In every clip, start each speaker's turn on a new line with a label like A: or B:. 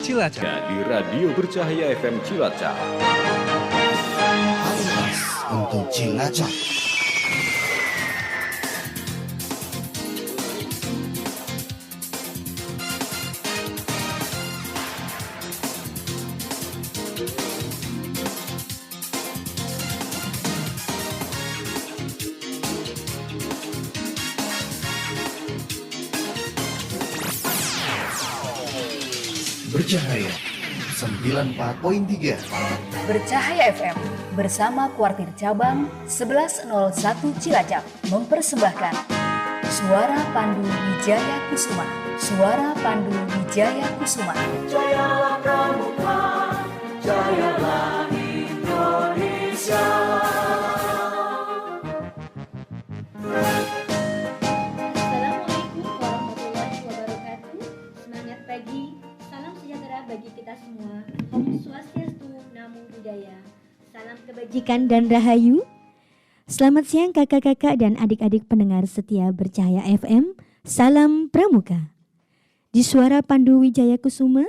A: Cilacap
B: di Radio Bercahaya FM Cilacap.
C: Alas untuk Cilacap. Bercahaya 94.3
D: Bercahaya FM bersama Kuartir Cabang 1101 Cilacap mempersembahkan Suara Pandu Wijaya Kusuma. Suara Pandu Wijaya Kusuma.
E: Jayalah Pramuka, jayalah Indonesia.
F: Assalamualaikum warahmatullahi wabarakatuh. Semangat pagi, salam sejahtera bagi kita semua. Om Swastiastu, Namo Buddhaya. Salam kebajikan dan rahayu. Selamat siang kakak-kakak dan adik-adik pendengar setia Bercahaya FM. Salam Pramuka. Di Suara Pandu Wijaya Kusuma.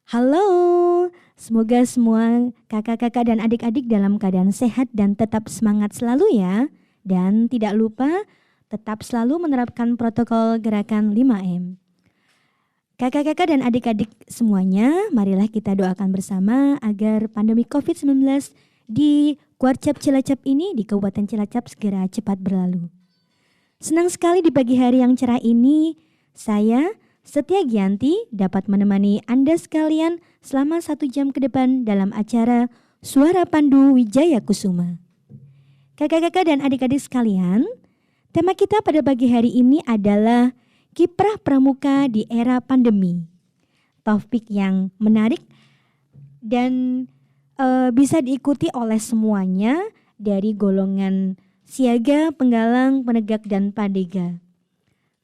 F: Halo, semoga semua kakak-kakak dan adik-adik dalam keadaan sehat dan tetap semangat selalu ya. Dan tidak lupa tetap selalu menerapkan protokol gerakan 5M. Kakak-kakak dan adik-adik semuanya, marilah kita doakan bersama agar pandemi COVID-19 di Kuarcap Cilacap ini, di Kabupaten Cilacap segera cepat berlalu. Senang sekali di pagi hari yang cerah ini, saya Setia Gianti dapat menemani Anda sekalian selama 1 jam ke depan dalam acara Suara Pandu Wijaya Kusuma. Kakak-kakak dan adik-adik sekalian, tema kita pada pagi hari ini adalah Kiprah Pramuka di Era Pandemi. Topik yang menarik dan bisa diikuti oleh semuanya dari golongan siaga, penggalang, penegak, dan padega.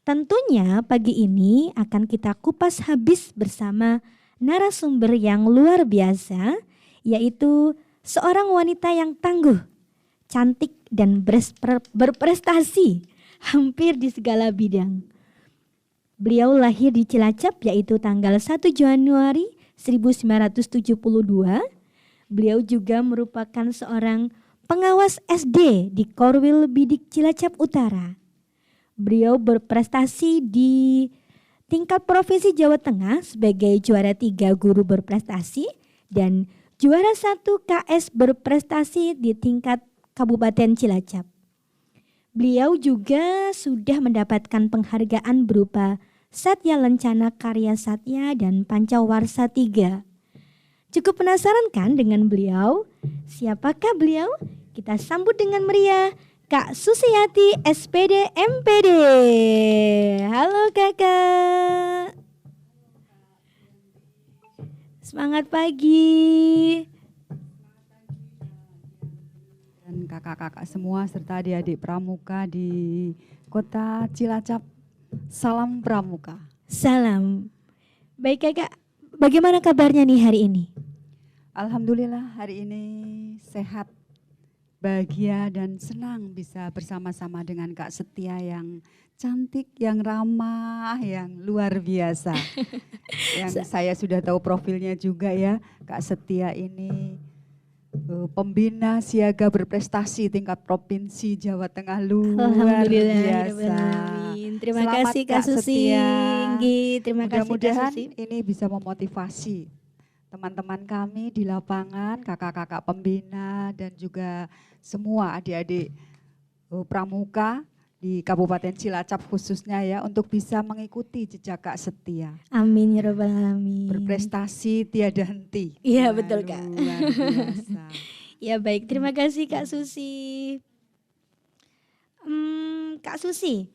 F: Tentunya pagi ini akan kita kupas habis bersama narasumber yang luar biasa, yaitu seorang wanita yang tangguh, cantik, dan berprestasi hampir di segala bidang. Beliau lahir di Cilacap yaitu tanggal 1 Januari 1972. Beliau juga merupakan seorang pengawas SD di Korwil Bidik Cilacap Utara. Beliau berprestasi di tingkat Provinsi Jawa Tengah sebagai juara 3 guru berprestasi dan juara 1 KS berprestasi di tingkat Kabupaten Cilacap. Beliau juga sudah mendapatkan penghargaan berupa Satya Lencana Karya Satya dan Pancawarsa 3. Cukup penasaran kan dengan beliau? Siapakah beliau? Kita sambut dengan meriah Kak Susiyati SPD MPD. Halo kakak. Semangat pagi.
G: Dan kakak-kakak semua serta adik-adik pramuka di kota Cilacap. Salam Pramuka.
F: Salam. Baik kakak, bagaimana kabarnya nih hari ini?
G: Alhamdulillah hari ini sehat, bahagia dan senang bisa bersama-sama dengan Kak Setia yang cantik, yang ramah, yang luar biasa. Yang saya sudah tahu profilnya juga ya, Kak Setia ini pembina siaga berprestasi tingkat provinsi Jawa Tengah, luar biasa.
F: Terima
G: Selamat,
F: kasih Kak Susi. Terima kasih Kak
G: Mudah-mudahan
F: Susi.
G: ini bisa memotivasi teman-teman kami di lapangan, kakak-kakak pembina dan juga semua adik-adik pramuka di Kabupaten Cilacap khususnya ya untuk bisa mengikuti jejak Kak Setia.
F: Amin ya rabbal alamin.
G: Berprestasi tiada henti.
F: Iya betul Kak.
G: Luar biasa.
F: Ya baik, terima kasih Kak Susi. Kak Susi,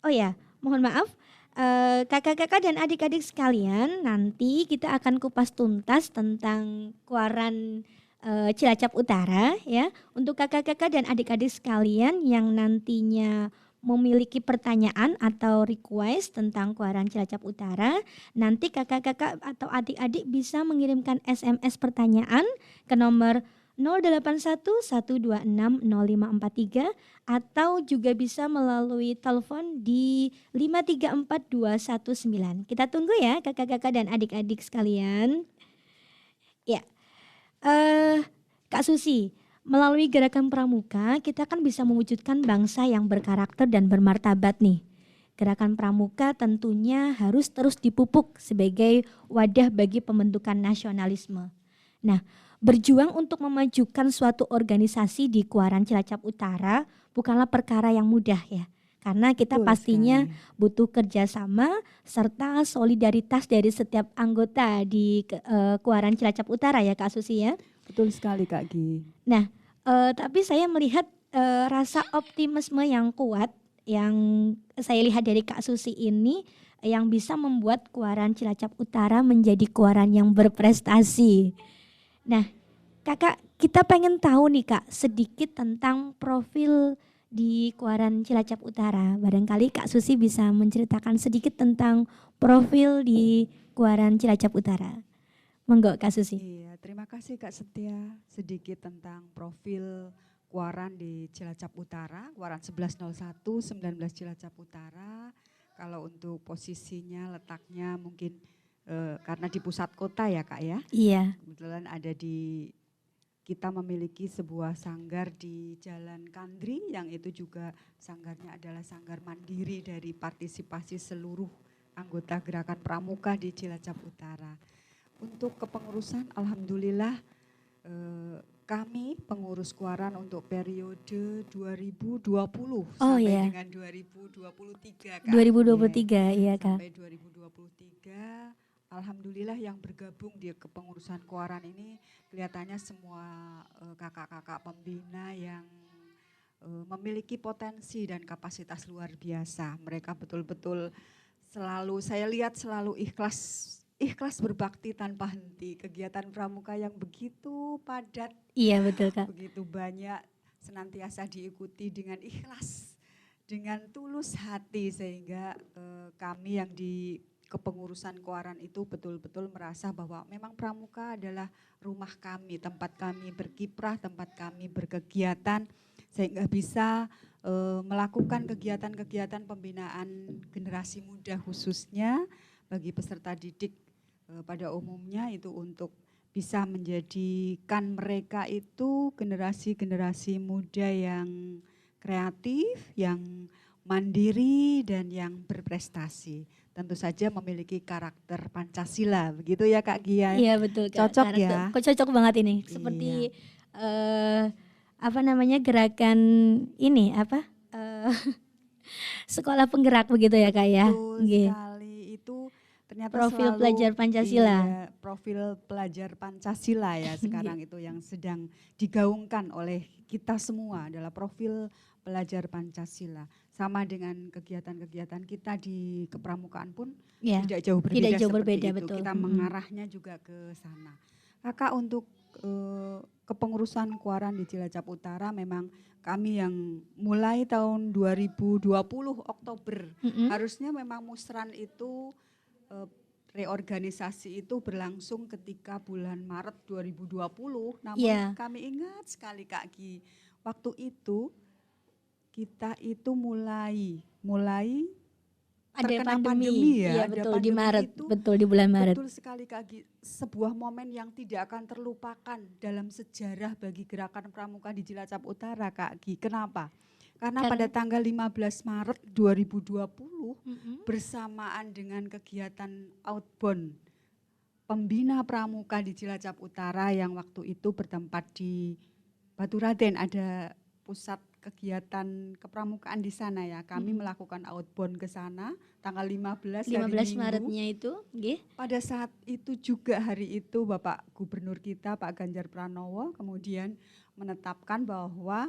F: oh ya, mohon maaf, kakak-kakak dan adik-adik sekalian, nanti kita akan kupas tuntas tentang Kuaran Cilacap Utara ya. Untuk kakak-kakak dan adik-adik sekalian yang nantinya memiliki pertanyaan atau request tentang Kuaran Cilacap Utara, nanti kakak-kakak atau adik-adik bisa mengirimkan SMS pertanyaan ke nomor 0811260543 atau juga bisa melalui telepon di 534219. Kita tunggu ya kakak-kakak dan adik-adik sekalian. Ya, Kak Susi, melalui gerakan pramuka kita kan bisa mewujudkan bangsa yang berkarakter dan bermartabat nih. Gerakan pramuka tentunya harus terus dipupuk sebagai wadah bagi pembentukan nasionalisme. Nah, berjuang untuk memajukan suatu organisasi di Kuaran Cilacap Utara bukanlah perkara yang mudah ya. Karena kita
G: Betul
F: pastinya
G: sekali.
F: butuh kerjasama serta solidaritas dari setiap anggota di Kuaran Cilacap Utara ya Kak Susi ya.
G: Betul sekali Kak Gi.
F: Nah, tapi saya melihat rasa optimisme yang kuat yang saya lihat dari Kak Susi ini yang bisa membuat Kuaran Cilacap Utara menjadi kuaran yang berprestasi. Nah, Kakak, kita pengen tahu nih Kak sedikit tentang profil di Kuaran Cilacap Utara. Barangkali Kak Susi bisa menceritakan sedikit tentang profil di Kuaran Cilacap Utara. Monggo Kak Susi.
G: Iya, terima kasih Kak Setia. Sedikit tentang profil Kuaran di Cilacap Utara, Kuaran 1101, 19 Cilacap Utara. Kalau untuk posisinya, letaknya mungkin karena di pusat kota ya Kak ya.
F: Iya.
G: Kebetulan ada kita memiliki sebuah sanggar di Jalan Kandri yang itu juga sanggarnya adalah sanggar mandiri dari partisipasi seluruh anggota gerakan pramuka di Cilacap Utara. Untuk kepengurusan alhamdulillah kami pengurus Kuaran untuk periode 2020 sampai
F: iya.
G: dengan 2023 Kak.
F: 2023 iya Kak.
G: Sampai 2023 alhamdulillah yang bergabung di kepengurusan Kuaran ini kelihatannya semua kakak-kakak pembina yang memiliki potensi dan kapasitas luar biasa. Mereka betul-betul selalu, saya lihat selalu ikhlas berbakti tanpa henti. Kegiatan pramuka yang begitu padat,
F: Iya betul Kak.
G: begitu banyak, senantiasa diikuti dengan ikhlas, dengan tulus hati, sehingga kami yang di kepengurusan Kuaran itu betul-betul merasa bahwa memang pramuka adalah rumah kami, tempat kami berkiprah, tempat kami berkegiatan, sehingga bisa melakukan kegiatan-kegiatan pembinaan generasi muda khususnya bagi peserta didik pada umumnya itu untuk bisa menjadikan mereka itu generasi-generasi muda yang kreatif, yang mandiri dan yang berprestasi. Tentu saja memiliki karakter Pancasila, begitu ya Kak Gia?
F: Iya betul Kak.
G: Cocok ya?
F: Kok cocok banget ini. Seperti apa namanya gerakan ini apa? Sekolah penggerak begitu ya Kak ya.
G: Betul
F: Nggih.
G: sekali, itu ternyata
F: Profil
G: selalu,
F: pelajar Pancasila.
G: iya, profil pelajar Pancasila ya sekarang itu yang sedang digaungkan oleh kita semua adalah profil pelajar Pancasila. Sama dengan kegiatan-kegiatan kita di kepramukaan pun
F: Ya.
G: tidak jauh berbeda.
F: Tidak jauh
G: seperti
F: berbeda,
G: itu.
F: betul.
G: Kita mengarahnya juga ke sana. Kakak, untuk kepengurusan Kuaran di Cilacap Utara memang kami yang mulai tahun 2020 Oktober, harusnya memang musran itu reorganisasi itu berlangsung ketika bulan Maret 2020, namun
F: Iya.
G: kami ingat sekali Kak Gi, waktu itu kita itu mulai
F: Ada
G: terkena
F: pandemi.
G: ya.
F: Iya
G: ada
F: betul di
G: pandemi
F: Maret.
G: itu.
F: Betul di bulan Maret.
G: Betul sekali Kak Gi, sebuah momen yang tidak akan terlupakan dalam sejarah bagi gerakan pramuka di Cilacap Utara Kak Gi. Kenapa? Karena pada tanggal 15 Maret 2020 bersamaan dengan kegiatan outbound pembina pramuka di Cilacap Utara yang waktu itu bertempat di Baturaden, ada pusat kegiatan kepramukaan di sana ya. Kami melakukan outbound ke sana tanggal 15 hari
F: 15
G: Minggu.
F: Maretnya itu, nggih.
G: Pada saat itu juga hari itu Bapak Gubernur kita Pak Ganjar Pranowo kemudian menetapkan bahwa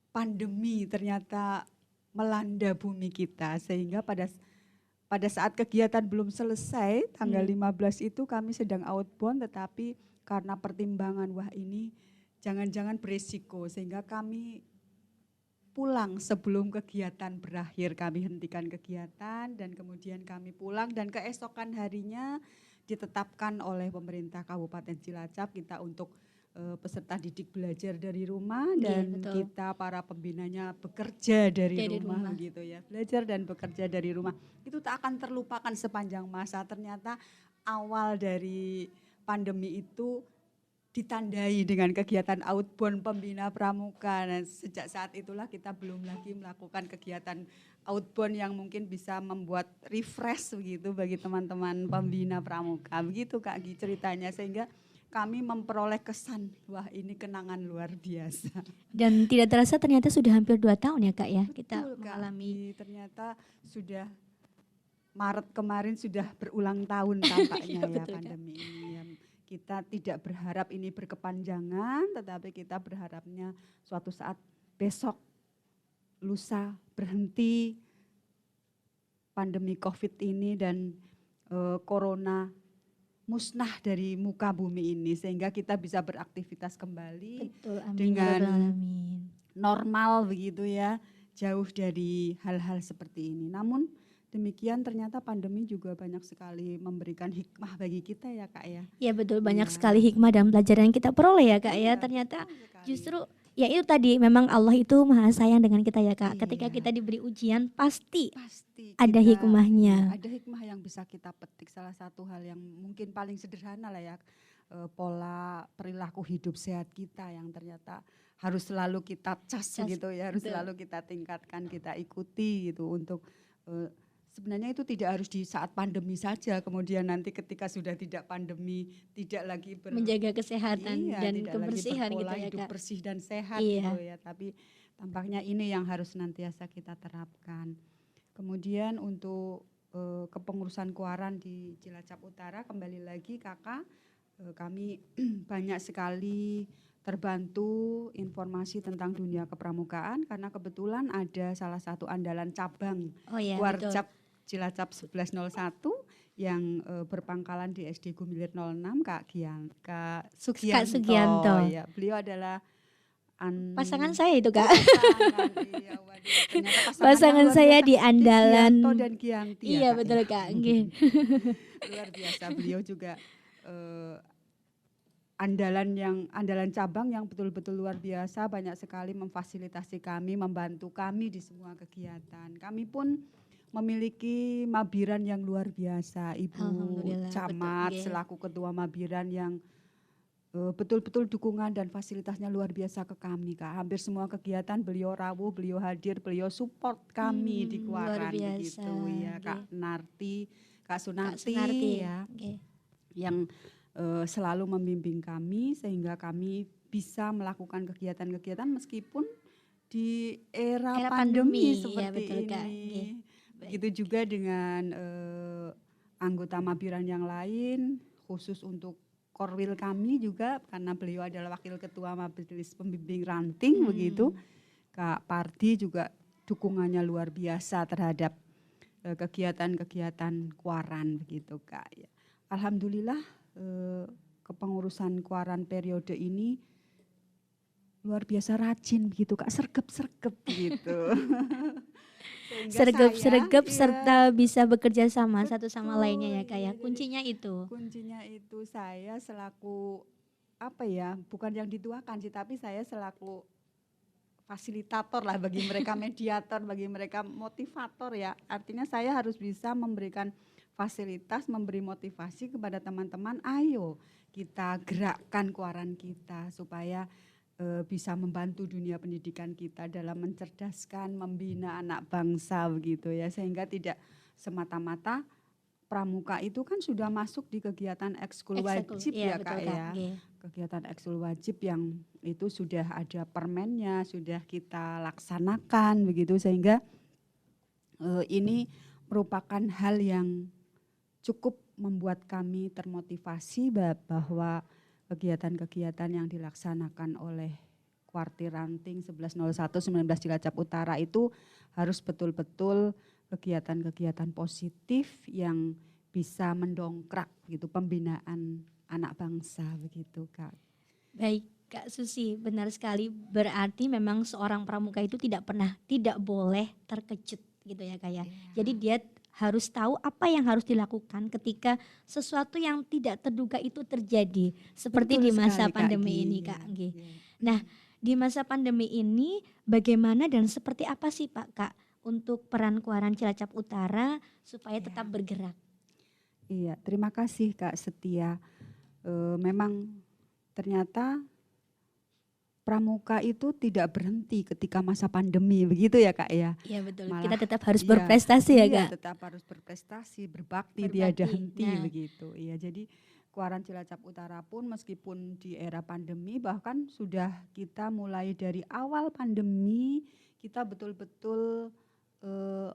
G: pandemi ternyata melanda bumi kita, sehingga pada saat kegiatan belum selesai tanggal 15 itu kami sedang outbound, tetapi karena pertimbangan wah ini jangan-jangan beresiko, sehingga kami pulang sebelum kegiatan berakhir. Kami hentikan kegiatan dan kemudian kami pulang, dan keesokan harinya ditetapkan oleh pemerintah Kabupaten Cilacap kita untuk peserta didik belajar dari rumah
F: Iya,
G: dan
F: betul.
G: kita para pembinanya bekerja dari
F: Dari
G: rumah
F: rumah.
G: gitu ya. Belajar dan bekerja dari rumah. Itu tak akan terlupakan sepanjang masa. Ternyata awal dari pandemi itu ditandai dengan kegiatan outbound pembina pramuka. Dan sejak saat itulah kita belum lagi melakukan kegiatan outbound yang mungkin bisa membuat refresh begitu bagi teman-teman pembina pramuka. Begitu Kak Gi ceritanya, sehingga kami memperoleh kesan, wah ini kenangan luar biasa.
F: Dan tidak terasa ternyata sudah hampir 2 tahun ya Kak ya kita
G: Betul, Kak.
F: mengalami.
G: Ternyata sudah Maret kemarin sudah berulang tahun tampaknya
F: Iya,
G: ya
F: betul, Kak.
G: pandemi ini. Ya, kita tidak berharap ini berkepanjangan, tetapi kita berharapnya suatu saat besok, lusa berhenti pandemi COVID ini dan corona musnah dari muka bumi ini, sehingga kita bisa beraktivitas kembali
F: Betul, amin.
G: dengan
F: Ya Rabbal Alamin.
G: normal begitu ya, jauh dari hal-hal seperti ini. Namun demikian ternyata pandemi juga banyak sekali memberikan hikmah bagi kita ya Kak ya.
F: Ya betul, banyak
G: Iya.
F: sekali hikmah dan pelajaran yang kita peroleh ya Kak ya.
G: Iya,
F: Ternyata
G: betul sekali.
F: justru ya itu tadi, memang Allah itu maha sayang dengan kita ya Kak. Ketika
G: Iya.
F: kita diberi ujian pasti
G: Pasti
F: ada hikmahnya.
G: ada hikmah yang bisa kita petik. Salah satu hal yang mungkin paling sederhana lah ya, pola perilaku hidup sehat kita yang ternyata harus selalu kita cas gitu ya, harus
F: betul.
G: selalu kita tingkatkan, kita ikuti gitu untuk sebenarnya itu tidak harus di saat pandemi saja, kemudian nanti ketika sudah tidak pandemi tidak lagi
F: menjaga kesehatan
G: iya,
F: dan
G: tidak
F: kebersihan
G: lagi
F: gitu
G: berpola
F: ya
G: hidup
F: Kak.
G: bersih dan sehat
F: Iya.
G: gitu ya, tapi tampaknya ini yang harus senantiasa kita terapkan. Kemudian untuk kepengurusan Kuaran di Cilacap Utara, kembali lagi Kakak, kami banyak sekali terbantu informasi tentang dunia kepramukaan karena kebetulan ada salah satu andalan cabang
F: Oh ya, betul.
G: Warcap Cilacap 1101 yang berpangkalan di SD Gumilir 06, Kak Sugianto.
F: Kak Sugianto.
G: Ya, beliau adalah
F: Pasangan saya itu Kak.
G: pasangan, iya, waduh, ternyata
F: Pasangan
G: luar
F: saya
G: biasa.
F: di andalan.
G: Gianto dan Gianti ya,
F: Iya
G: Kak,
F: betul
G: ya.
F: Kak. Nggih.
G: Luar biasa, beliau juga andalan cabang yang betul-betul luar biasa, banyak sekali memfasilitasi kami, membantu kami di semua kegiatan. Kami pun memiliki mabiran yang luar biasa, Ibu
F: Alhamdulillah,
G: Camat
F: betul, nggih.
G: selaku ketua mabiran yang betul-betul dukungan dan fasilitasnya luar biasa ke kami Kak. Hampir semua kegiatan beliau rawuh, beliau hadir, beliau support kami di
F: Luar
G: Kuaran
F: biasa,
G: begitu ya, Kak Narti, Kak
F: Kak
G: Sunarti
F: Sunarti
G: ya,
F: Nggih.
G: yang selalu membimbing kami sehingga kami bisa melakukan kegiatan-kegiatan meskipun di era
F: Era
G: pandemi,
F: pandemi,
G: seperti
F: iya betul, Kak.
G: ini.
F: Nggih.
G: Begitu juga dengan anggota mabiran yang lain, khusus untuk Korwil kami juga karena beliau adalah wakil ketua majelis pembimbing ranting begitu. Kak Pardi juga dukungannya luar biasa terhadap kegiatan-kegiatan Kuaran begitu Kak. Ya. Alhamdulillah kepengurusan Kuaran periode ini luar biasa rajin begitu Kak, sergap-sergap gitu.
F: Sergap-sergap
G: iya,
F: serta bisa bekerja sama satu sama
G: betul,
F: lainnya ya Kak ya.
G: iya,
F: Kuncinya itu.
G: kuncinya itu saya selaku apa ya, bukan yang dituakan sih, tapi saya selaku fasilitator lah bagi mereka, mediator bagi mereka, motivator ya. Artinya saya harus bisa memberikan fasilitas, memberi motivasi kepada teman-teman, ayo kita gerakkan Kuaran kita supaya bisa membantu dunia pendidikan kita dalam mencerdaskan, membina anak bangsa begitu ya, sehingga tidak semata-mata pramuka itu kan sudah masuk di kegiatan ekskul wajib
F: iya,
G: ya Kak
F: betul,
G: ya.
F: Nggih.
G: Kegiatan ekskul wajib yang itu sudah ada permennya, sudah kita laksanakan begitu, sehingga ini merupakan hal yang cukup membuat kami termotivasi bahwa kegiatan-kegiatan yang dilaksanakan oleh Kuartir Ranting 1101 19 Cilacap Utara itu harus betul-betul kegiatan-kegiatan positif yang bisa mendongkrak gitu pembinaan anak bangsa begitu Kak.
F: Baik Kak Susi, benar sekali. Berarti memang seorang pramuka itu tidak boleh terkejut gitu ya Kak ya. Jadi dia harus tahu apa yang harus dilakukan ketika sesuatu yang tidak terduga itu terjadi seperti
G: Betul
F: di masa
G: sekali, Kak
F: pandemi
G: Gi.
F: ini Kak Gi.
G: Iya.
F: Nah, di masa pandemi ini bagaimana dan seperti apa sih Pak Kak untuk peran Kuaran Cilacap Utara supaya tetap bergerak?
G: Iya, terima kasih Kak Setia. Memang ternyata pramuka itu tidak berhenti ketika masa pandemi, begitu ya Kak ya.
F: Iya betul.
G: Malah,
F: Kita tetap harus
G: iya,
F: berprestasi ya
G: iya,
F: Kak.
G: tetap harus berprestasi, berbakti,
F: Berbakti,
G: tiada henti
F: nah.
G: begitu. Iya, jadi Kuaran Cilacap Utara pun meskipun di era pandemi, bahkan sudah kita mulai dari awal pandemi kita betul-betul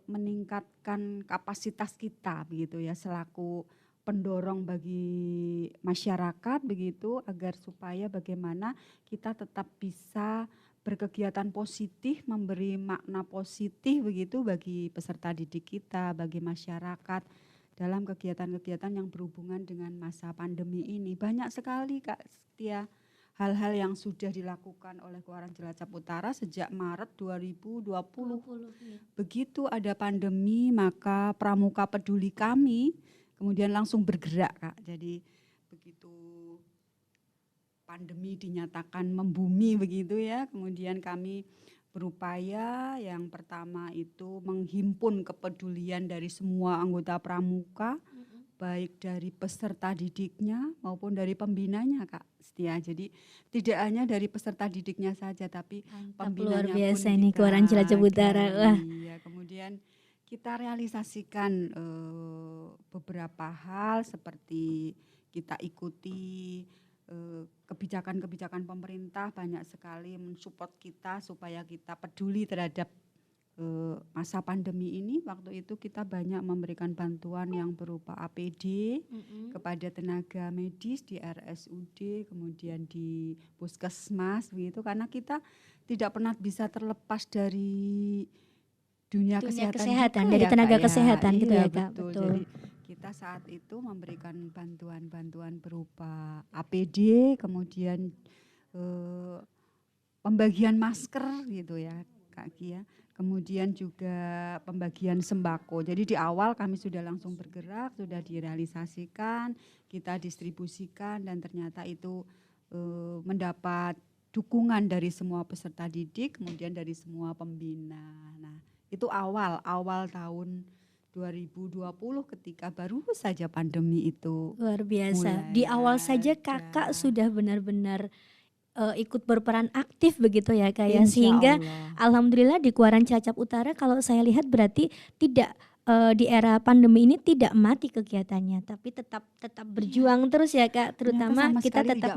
G: meningkatkan kapasitas kita begitu ya, selaku pendorong bagi masyarakat begitu, agar supaya bagaimana kita tetap bisa berkegiatan positif, memberi makna positif begitu bagi peserta didik kita, bagi masyarakat dalam kegiatan-kegiatan yang berhubungan dengan masa pandemi ini. Banyak sekali Kak Setia hal-hal yang sudah dilakukan oleh Kuaran Cilacap Utara sejak Maret 2020.
F: Iya.
G: Begitu ada pandemi, maka Pramuka Peduli kami kemudian langsung bergerak Kak. Jadi begitu pandemi dinyatakan membumi begitu ya, kemudian kami berupaya yang pertama itu menghimpun kepedulian dari semua anggota Pramuka, baik dari peserta didiknya maupun dari pembinanya Kak Setia. Jadi tidak hanya dari peserta didiknya saja, tapi
F: Mantap,
G: pembinanya
F: luar biasa
G: pun
F: ini
G: kita
F: Kuaran Cilacap Utara. Wah.
G: Iya, kemudian kita realisasikan beberapa hal seperti kita ikuti kebijakan-kebijakan pemerintah, banyak sekali mensupport kita supaya kita peduli terhadap masa pandemi ini. Waktu itu kita banyak memberikan bantuan yang berupa APD kepada tenaga medis di RSUD, kemudian di puskesmas begitu, karena kita tidak pernah bisa terlepas dari dunia kesehatan juga
F: dari
G: ya,
F: tenaga
G: Kak, ya.
F: kesehatan gitu
G: Iya,
F: ya Kak.
G: betul.
F: Betul.
G: Jadi kita saat itu memberikan bantuan-bantuan berupa APD, kemudian pembagian masker gitu ya Kak Kia, kemudian juga pembagian sembako. Jadi di awal kami sudah langsung bergerak, sudah direalisasikan, kita distribusikan, dan ternyata itu mendapat dukungan dari semua peserta didik, kemudian dari semua pembina. Nah, itu awal tahun 2020 ketika baru saja pandemi itu.
F: Luar biasa.
G: mulai
F: Di awal saja
G: ada.
F: Kakak sudah benar-benar ikut berperan aktif begitu ya Kak ya.
G: Insya
F: Sehingga
G: Allah.
F: alhamdulillah di Kuaran Cilacap Utara kalau saya lihat berarti tidak di era pandemi ini tidak mati kegiatannya, tapi tetap berjuang terus ya Kak. Terutama
G: sama
F: kita
G: sekali
F: tetap
G: tidak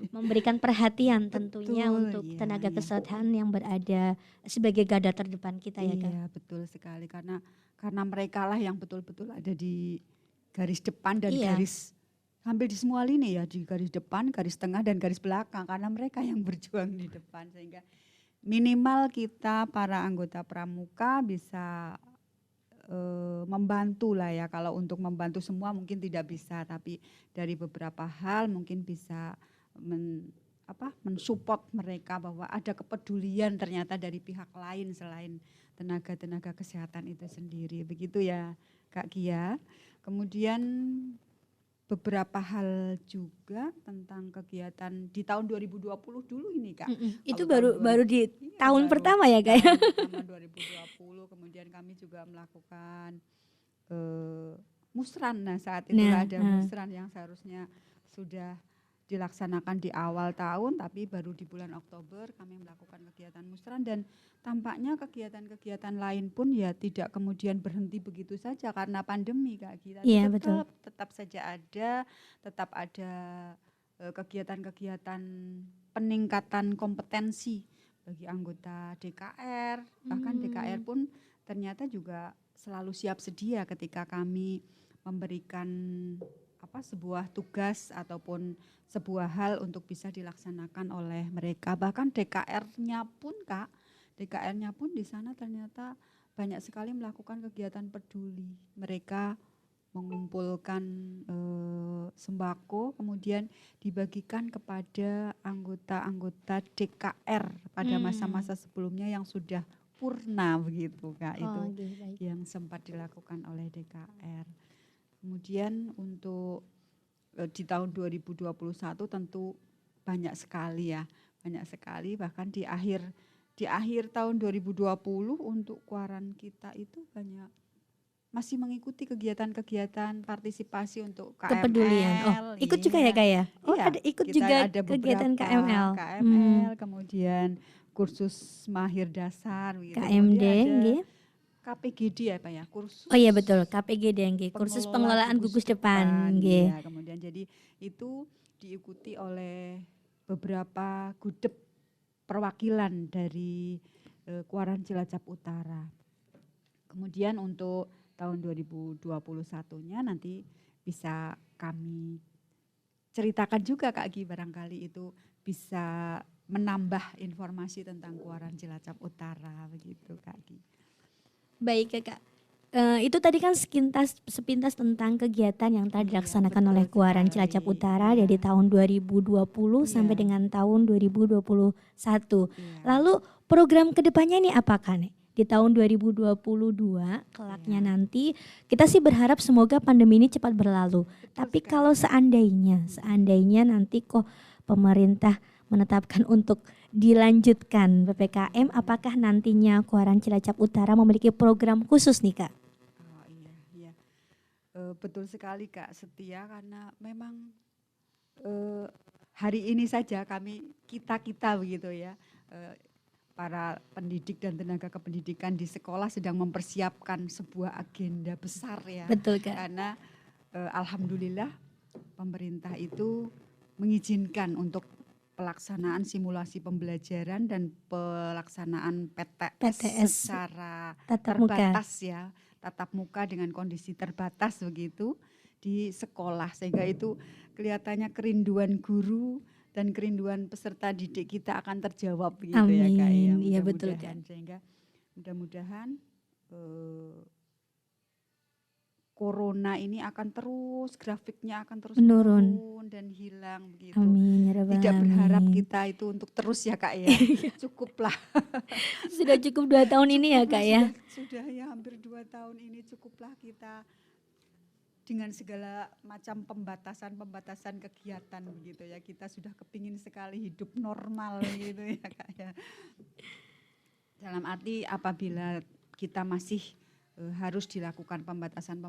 F: memberikan perhatian tentunya
G: Betul,
F: untuk
G: iya,
F: tenaga
G: iya.
F: kesehatan yang berada sebagai garda terdepan kita ya Kak.
G: Iya, betul sekali, karena mereka lah yang betul-betul ada di garis depan dan
F: Iya.
G: garis hampir di semua lini ya, di garis depan, garis tengah, dan garis belakang, karena mereka yang berjuang di depan, sehingga minimal kita para anggota Pramuka bisa membantu lah ya. Kalau untuk membantu semua mungkin tidak bisa, tapi dari beberapa hal mungkin bisa mensupport mereka bahwa ada kepedulian ternyata dari pihak lain selain tenaga kesehatan itu sendiri, begitu ya Kak Kia. Kemudian beberapa hal juga tentang kegiatan di tahun 2020 dulu ini Kak.
F: Itu
G: Kalau
F: baru di
G: Iya,
F: tahun
G: baru
F: pertama ya Kak ya.
G: tahun pertama 2020, kemudian kami juga melakukan musran. Nah, saat itu ada musran yang seharusnya sudah dilaksanakan di awal tahun, tapi baru di bulan Oktober kami melakukan kegiatan musran, dan tampaknya kegiatan-kegiatan lain pun ya tidak kemudian berhenti begitu saja karena pandemi Kak Gita.
F: Iya, betul.
G: Tetap saja tetap ada kegiatan-kegiatan peningkatan kompetensi bagi anggota DKR, bahkan DKR pun ternyata juga selalu siap sedia ketika kami memberikan sebuah tugas ataupun sebuah hal untuk bisa dilaksanakan oleh mereka. Bahkan DKR-nya pun Kak, DKR-nya pun di sana ternyata banyak sekali melakukan kegiatan peduli. Mereka mengumpulkan sembako, kemudian dibagikan kepada anggota-anggota DKR pada masa-masa sebelumnya yang sudah sempurna begitu Kak. Itu
F: Oh, oke, baik.
G: yang sempat dilakukan oleh DKR. Kemudian untuk di tahun 2021 tentu banyak sekali ya, banyak sekali, bahkan di akhir tahun 2020 untuk Kuaran kita itu banyak masih mengikuti kegiatan-kegiatan partisipasi untuk KML.
F: Kepedulian. Oh, ikut juga ya Kak ya? Oh,
G: Iya,
F: ada ikut
G: kita
F: juga
G: ada
F: kegiatan
G: beberapa
F: KML.
G: kemudian kursus mahir dasar gitu.
F: KMD,
G: Kemudian ada
F: nggih.
G: KPGD ya Pak ya, kursus.
F: Oh iya betul, KPGD nggih, kursus pengelolaan gugus depan nggih.
G: Ya, kemudian jadi itu diikuti oleh beberapa gudep perwakilan dari Kuaran Cilacap Utara. Kemudian untuk tahun 2021-nya nanti bisa kami ceritakan juga Kak Gi, barangkali itu bisa menambah informasi tentang Kuaran Cilacap Utara begitu Kak Gi.
F: Baik Kak. Itu tadi kan sepintas tentang kegiatan yang telah dilaksanakan
G: betul
F: oleh Kuaran
G: sekali.
F: Cilacap Utara
G: Iya.
F: dari tahun 2020 sampai
G: Iya.
F: dengan tahun 2021.
G: Iya.
F: Lalu program kedepannya ini apakah nih? Di tahun 2022 kelaknya
G: Iya.
F: nanti kita sih berharap semoga pandemi ini cepat berlalu. Tapi
G: sekali.
F: kalau seandainya nanti kok pemerintah menetapkan untuk dilanjutkan PPKM, apakah nantinya Kuaran Cilacap Utara memiliki program khusus nih Kak?
G: Oh iya. Betul sekali Kak Setia, karena memang hari ini saja kita begitu ya, para pendidik dan tenaga kependidikan di sekolah sedang mempersiapkan sebuah agenda besar ya.
F: Betul Kak.
G: Karena alhamdulillah pemerintah itu mengizinkan untuk pelaksanaan simulasi pembelajaran dan pelaksanaan PTS secara
F: tatap muka.
G: terbatas ya, tatap muka dengan kondisi terbatas begitu di sekolah, sehingga itu kelihatannya kerinduan guru dan kerinduan peserta didik kita akan terjawab gitu ya Kak ya.
F: Amin. Iya, betul,
G: Mudah-mudahan.
F: Kak.
G: Sehingga mudah-mudahan corona ini akan terus, grafiknya akan terus
F: Menurun.
G: dan hilang begitu.
F: Amin ya rabbal
G: Tidak berharap
F: alamin.
G: kita itu untuk terus ya Kak ya. Cukuplah.
F: Sudah cukup 2 tahun ini ya Kak ya.
G: Sudah ya hampir 2 tahun ini, cukuplah kita dengan segala macam pembatasan kegiatan begitu ya. Kita sudah kepingin sekali hidup normal gitu ya Kak ya. Dalam arti apabila kita masih harus dilakukan pembatasan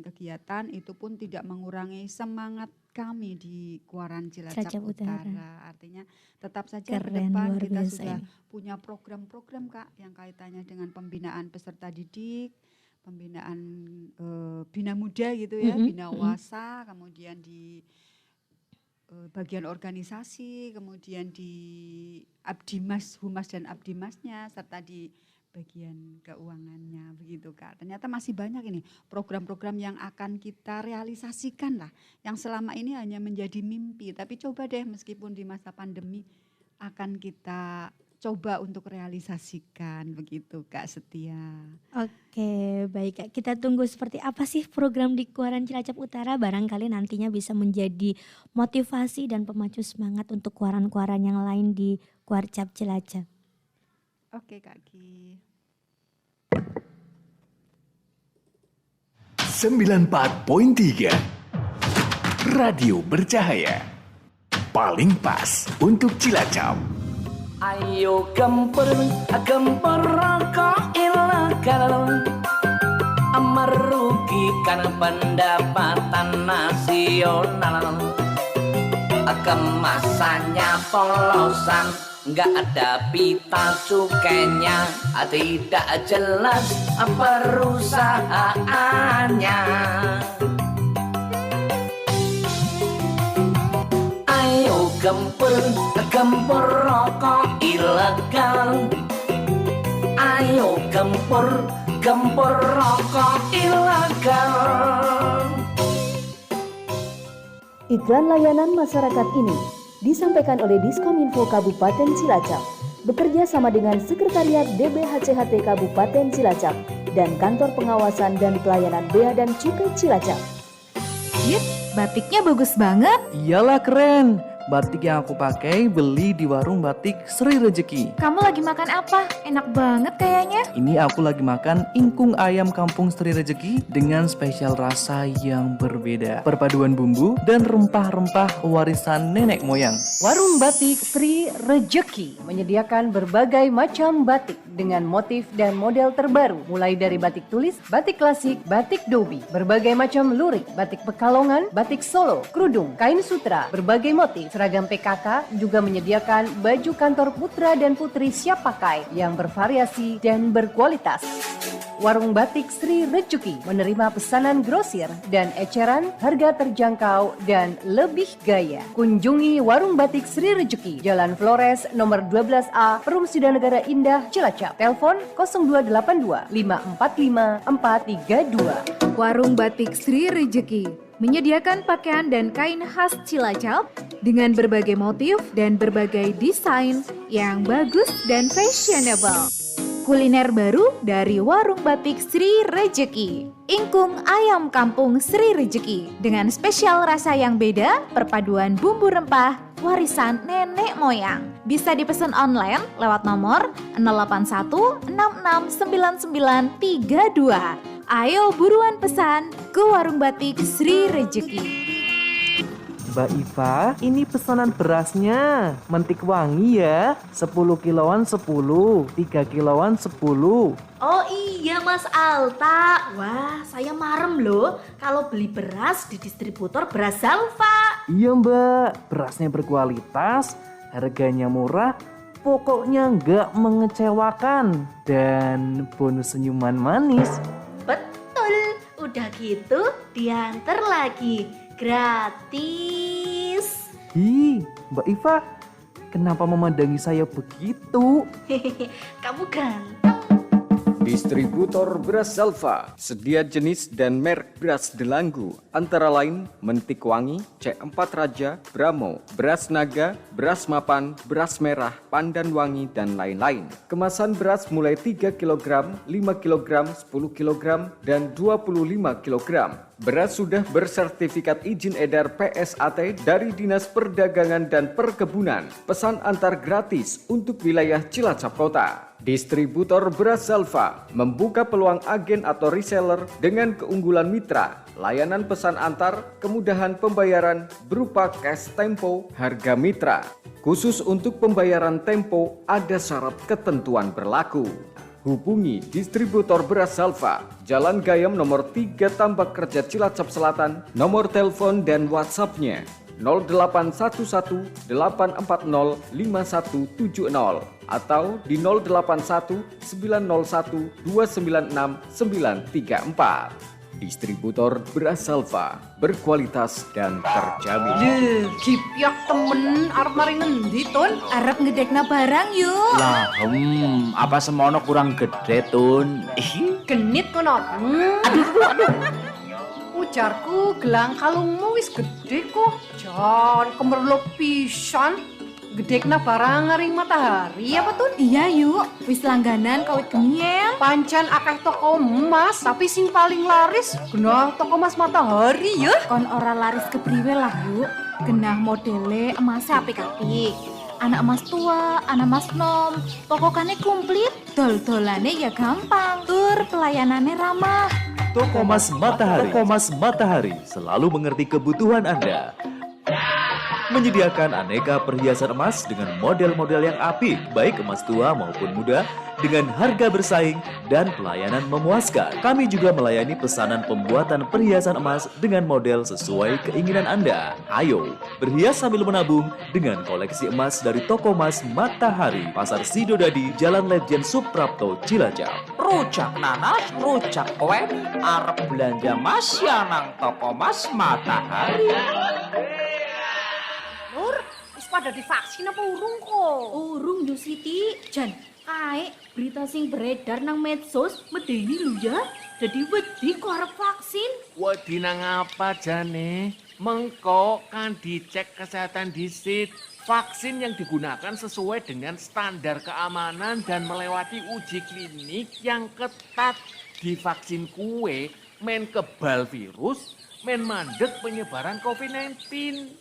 G: kegiatan, itu pun tidak mengurangi semangat kami di Kuaran Cilacap Utara. Artinya tetap saja ke
F: Keren,
G: depan
F: luar
G: kita
F: biasa
G: sudah
F: ini.
G: punya program-program Kak yang kaitannya dengan pembinaan peserta didik, pembinaan bina muda gitu ya, bina wasa, kemudian di bagian organisasi, kemudian di Abdimas, Humas dan Abdimasnya, serta di bagian keuangannya begitu Kak. Ternyata masih banyak ini program-program yang akan kita realisasikan lah, yang selama ini hanya menjadi mimpi, tapi coba deh meskipun di masa pandemi akan kita coba untuk realisasikan begitu Kak Setia.
F: Oke, baik Kak. Kita tunggu seperti apa sih program di Kuaran Cilacap Utara, barangkali nantinya bisa menjadi motivasi dan pemacu semangat untuk kuaran-kuaran yang lain di Kuarcap Cilacap.
G: Oke Kak Ki.
A: 94.3 Radio Bercahaya, paling pas untuk Cilacap.
E: Ayo gempur rokok ilegal, merugikan pendapatan nasional. Kemasannya polosan, nggak ada pita cukainya, tidak jelas perusahaannya. Ayo gempur rokok ilegal. Ayo gempur rokok ilegal.
H: Iklan layanan masyarakat ini disampaikan oleh Diskominfo Kabupaten Cilacap bekerja sama dengan Sekretariat DBHCHT Kabupaten Cilacap dan Kantor Pengawasan dan Pelayanan Bea dan Cukai Cilacap.
I: Yit, batiknya bagus banget.
J: Iyalah keren,
I: Batik yang aku pakai beli di warung batik Sri Rejeki.
J: Kamu lagi makan apa? Enak banget kayaknya.
I: Ini aku lagi makan ingkung ayam kampung Sri Rejeki dengan spesial rasa yang berbeda. Perpaduan bumbu dan rempah-rempah warisan nenek moyang.
K: Warung Batik Sri Rejeki menyediakan berbagai macam batik dengan motif dan model terbaru, mulai dari batik tulis, batik klasik, batik dobi, berbagai macam lurik, batik Pekalongan, batik Solo, kerudung, kain sutra, berbagai motif, seragam PKK, juga menyediakan baju kantor putra dan putri siap pakai yang bervariasi dan berkualitas. Warung Batik Sri Rejeki menerima pesanan grosir dan eceran, harga terjangkau dan lebih gaya. Kunjungi Warung Batik Sri Rejeki, Jalan Flores, nomor 12A, Perum Sidanegara Indah, Cilacap. Telepon 0282 545 432.
J: Warung Batik Sri Rejeki menyediakan pakaian dan kain khas Cilacap dengan berbagai motif dan berbagai desain yang bagus dan fashionable. Kuliner baru dari Warung Batik Sri Rejeki. Ingkung ayam kampung Sri Rejeki dengan spesial rasa yang beda, perpaduan bumbu rempah, warisan nenek moyang. Bisa dipesan online lewat nomor 081 669932. Ayo buruan pesan ke Warung Batik Sri Rejeki.
I: Mbak Iva, ini pesanan berasnya. Mentik wangi ya. 10 kiloan 10, 3 kiloan 10.
F: Oh iya Mas Alta. Wah, saya marem loh kalau beli beras di distributor Beras Zalfa.
I: Iya Mbak, berasnya berkualitas, harganya murah, pokoknya nggak mengecewakan. Dan bonus senyuman manis.
F: Betul, udah gitu diantar lagi, gratis.
I: Hi, Mbak Iva, kenapa memandangi saya begitu?
F: Hehehe, kamu ganteng.
B: Distributor beras Zalfa, sedia jenis dan merek beras Delanggu, antara lain Mentik Wangi, C4 Raja, Bramo, beras Naga, beras Mapan, beras Merah, Pandan Wangi, dan lain-lain. Kemasan beras mulai 3 kg, 5 kg, 10 kg, dan 25 kg. Beras sudah bersertifikat izin edar PSAT dari Dinas Perdagangan dan Perkebunan. Pesan antar gratis untuk wilayah Cilacap Kota. Distributor beras Zalfa membuka peluang agen atau reseller dengan keunggulan mitra, layanan pesan antar, kemudahan pembayaran berupa cash tempo, harga mitra. Khusus untuk pembayaran tempo ada syarat ketentuan berlaku. Hubungi distributor beras Zalfa, Jalan Gayam nomor 3 Tambak Kerja Cilacap Selatan, nomor telepon dan WhatsApp-nya 0811 840 5170 atau di 081 901 296 934. Distributor beras Zalfa, berkualitas dan terjamin.
K: Cipiak temen arep mari ngendi Tun?
J: Arep ngedekna barang yuk.
L: Lah, apa semono kurang gede Tun?
K: Genit kono. Aduh. Ujarku gelang kalungmu wis gede kok. Jan kemerlop pisan. Gede kena barang ngaring matahari apa Tun?
J: Iya yuk, wis langganan kawit geniel.
K: Pancen akeh toko emas, tapi sing paling laris genah toko emas matahari ya.
J: Kon ora laris kepriwe lah yuk. Genah modele emasnya apik-apik. Anak emas tua, anak emas nom, pokoknya komplit. Dol-dolane ya gampang, tur pelayanannya ramah.
A: Toko Emas Matahari. Toko Emas Matahari selalu mengerti kebutuhan Anda. Menyediakan aneka perhiasan emas dengan model-model yang apik, baik emas tua maupun muda, dengan harga bersaing dan pelayanan memuaskan. Kami juga melayani pesanan pembuatan perhiasan emas dengan model sesuai keinginan Anda. Ayo, berhias sambil menabung dengan koleksi emas dari Toko Emas Matahari, Pasar Sidodadi, Jalan Letjen Suprapto, Cilacap.
L: Rujak nanas, rujak kuen, arep belanja mas ya nang Toko Emas Matahari.
K: Nur, wis pada divaksin apa urung kok?
F: Urung yo Siti. Jan, kae berita sing beredar nang medsos medeni lho ya. Dadi wedi kok arep vaksin.
M: Wedi nang apa jane? Mengko kan dicek kesehatan disit. Vaksin yang digunakan sesuai dengan standar keamanan dan melewati uji klinik yang ketat. Divaksin kue men kebal virus men mandek penyebaran COVID-19.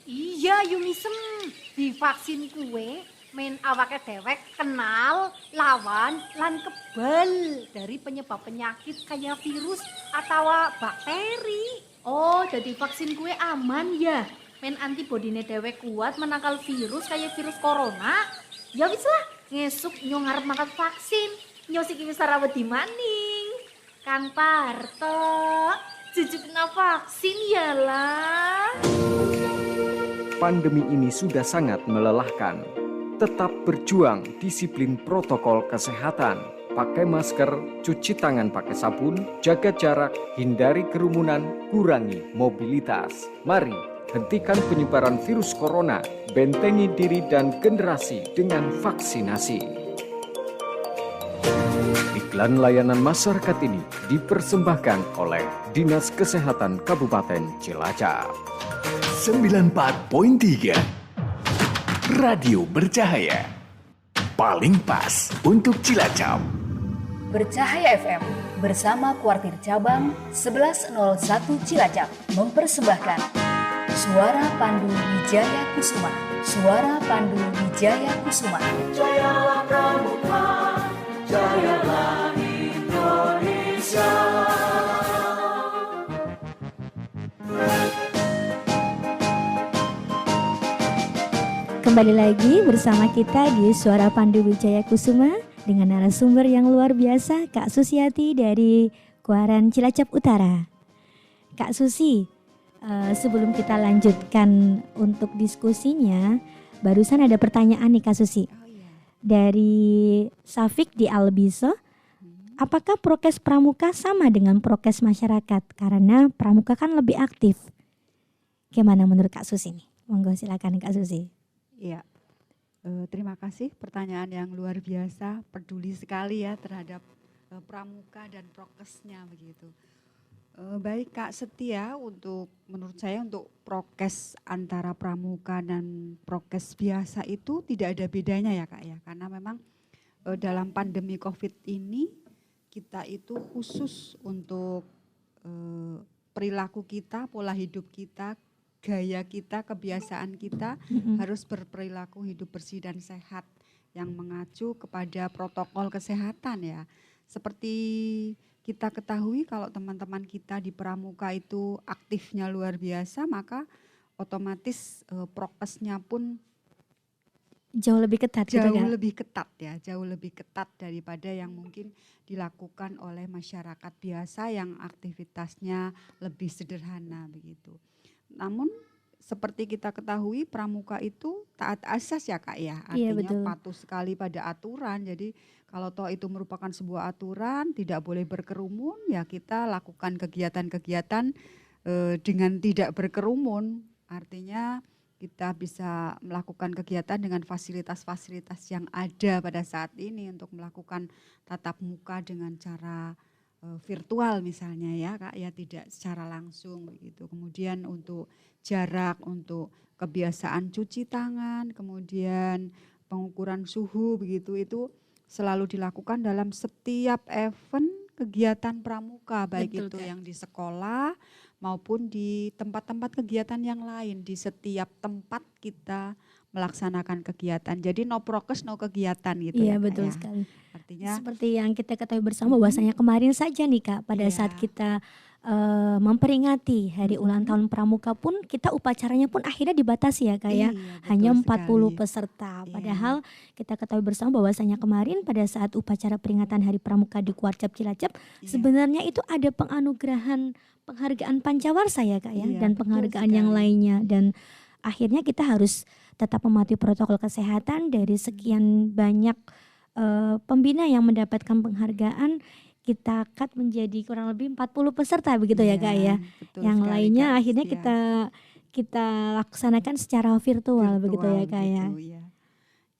F: Iya Yumisem, divaksin kue men awake dewek kenal, lawan, lan kebal dari penyebab penyakit kayak virus atau bakteri. Oh, jadi vaksin kue aman ya? Men antibodine dewek kuat menangkal virus kayak virus corona? Ya wis lah, ngesuk nyong ngarep makan vaksin. Nyosik wis rawat di maning. Kang Parto, cucu kena vaksin ya lah.
B: Pandemi ini sudah sangat melelahkan. Tetap berjuang disiplin protokol kesehatan. Pakai masker, cuci tangan pakai sabun, jaga jarak, hindari kerumunan, kurangi mobilitas. Mari hentikan penyebaran virus corona, bentengi diri dan generasi dengan vaksinasi. Iklan layanan masyarakat ini dipersembahkan oleh Dinas Kesehatan Kabupaten Cilacap.
C: 94.3 Radio Bercahaya, paling pas untuk Cilacap.
D: Bercahaya FM bersama Kuartir Cabang 1101 Cilacap mempersembahkan Suara Pandu Wijaya Kusuma. Suara Pandu Wijaya Kusuma.
E: Jayalah Pramuka, jayalah Indonesia.
N: Kembali lagi bersama kita di Suara Pandu Wijaya Kusuma dengan narasumber yang luar biasa, Kak Susiati dari Kuaran Cilacap Utara. Kak Susi, sebelum kita lanjutkan untuk diskusinya, barusan ada pertanyaan nih Kak Susi. Dari Safik di Albiso, apakah prokes pramuka sama dengan prokes masyarakat? Karena pramuka kan lebih aktif. Gimana menurut Kak Susi nih? Monggo silakan Kak Susi.
G: Iya, terima kasih pertanyaan yang luar biasa, peduli sekali ya terhadap pramuka dan prokesnya begitu. Baik Kak Setia, menurut saya untuk prokes antara pramuka dan prokes biasa itu tidak ada bedanya ya Kak ya, karena memang dalam pandemi COVID ini kita itu khusus untuk perilaku kita, pola hidup kita, gaya kita, kebiasaan kita harus berperilaku hidup bersih dan sehat yang mengacu kepada protokol kesehatan ya. Seperti kita ketahui kalau teman-teman kita di pramuka itu aktifnya luar biasa, maka otomatis prokesnya pun
N: jauh lebih ketat gitu kan?
G: Jauh lebih ketat daripada yang mungkin dilakukan oleh masyarakat biasa yang aktivitasnya lebih sederhana begitu. Namun seperti kita ketahui pramuka itu taat asas ya Kak ya, artinya patuh sekali pada aturan. Jadi kalau toh itu merupakan sebuah aturan, tidak boleh berkerumun, ya kita lakukan kegiatan-kegiatan dengan tidak berkerumun. Artinya kita bisa melakukan kegiatan dengan fasilitas-fasilitas yang ada pada saat ini untuk melakukan tatap muka dengan cara virtual misalnya ya Kak ya, tidak secara langsung begitu. Kemudian untuk jarak, untuk kebiasaan cuci tangan, kemudian pengukuran suhu begitu, itu selalu dilakukan dalam setiap event kegiatan pramuka, baik itu yang di sekolah maupun di tempat-tempat kegiatan yang lain. Di setiap tempat kita melaksanakan kegiatan. Jadi no prokes no kegiatan gitu ya.
N: Iya betul sekali.
G: Artinya
N: seperti yang kita ketahui bersama bahwasanya kemarin saja nih Kak, pada saat kita memperingati hari ulang tahun pramuka pun kita upacaranya pun akhirnya dibatasi ya Kak ya. Hanya 40 peserta. Padahal kita ketahui bersama bahwasanya kemarin pada saat upacara peringatan hari pramuka di Kuarcap Cilacap sebenarnya itu ada penghargaan Pancawarsa ya Kak ya, dan penghargaan yang lainnya, dan akhirnya kita harus tetap mematuhi protokol kesehatan. Dari sekian banyak pembina yang mendapatkan penghargaan, kita cut menjadi kurang lebih 40 peserta begitu ya Kak ya. Yang lainnya Kak, akhirnya kita laksanakan secara virtual begitu ya Kak ya.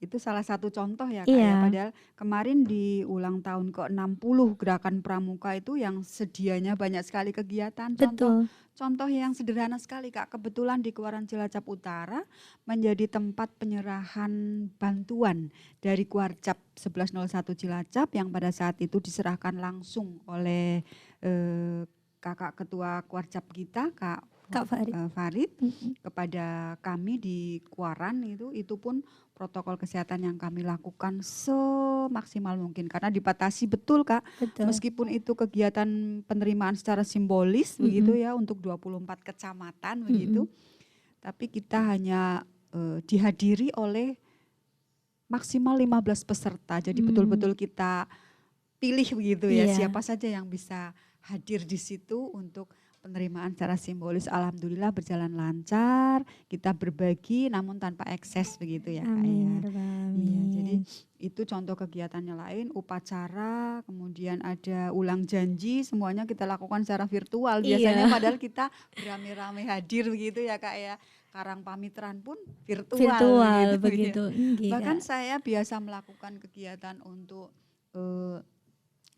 G: Itu salah satu contoh ya Kak ya. Padahal kemarin di ulang tahun ke-60 Gerakan Pramuka itu yang sedianya banyak sekali kegiatan. Contoh yang sederhana sekali Kak, kebetulan di Kuaran Cilacap Utara menjadi tempat penyerahan bantuan dari Kuarcap 1101 Cilacap yang pada saat itu diserahkan langsung oleh Kakak Ketua Kuarcap kita, Kak
N: Kak Farid.
G: Farid, kepada kami di Kuaran itu pun protokol kesehatan yang kami lakukan semaksimal mungkin karena dibatasi betul Kak.
N: Betul.
G: Meskipun itu kegiatan penerimaan secara simbolis begitu ya untuk 24 kecamatan begitu. Tapi kita hanya dihadiri oleh maksimal 15 peserta. Jadi betul-betul kita pilih begitu ya, siapa saja yang bisa hadir di situ untuk penerimaan secara simbolis. Alhamdulillah berjalan lancar, kita berbagi namun tanpa ekses begitu ya Kak ya. Iya, jadi itu contoh kegiatannya lain, upacara, kemudian ada ulang janji, semuanya kita lakukan secara virtual. Biasanya padahal kita beramai-ramai hadir begitu ya Kak ya. Karang pamitran pun virtual begitu. Bahkan saya biasa melakukan kegiatan untuk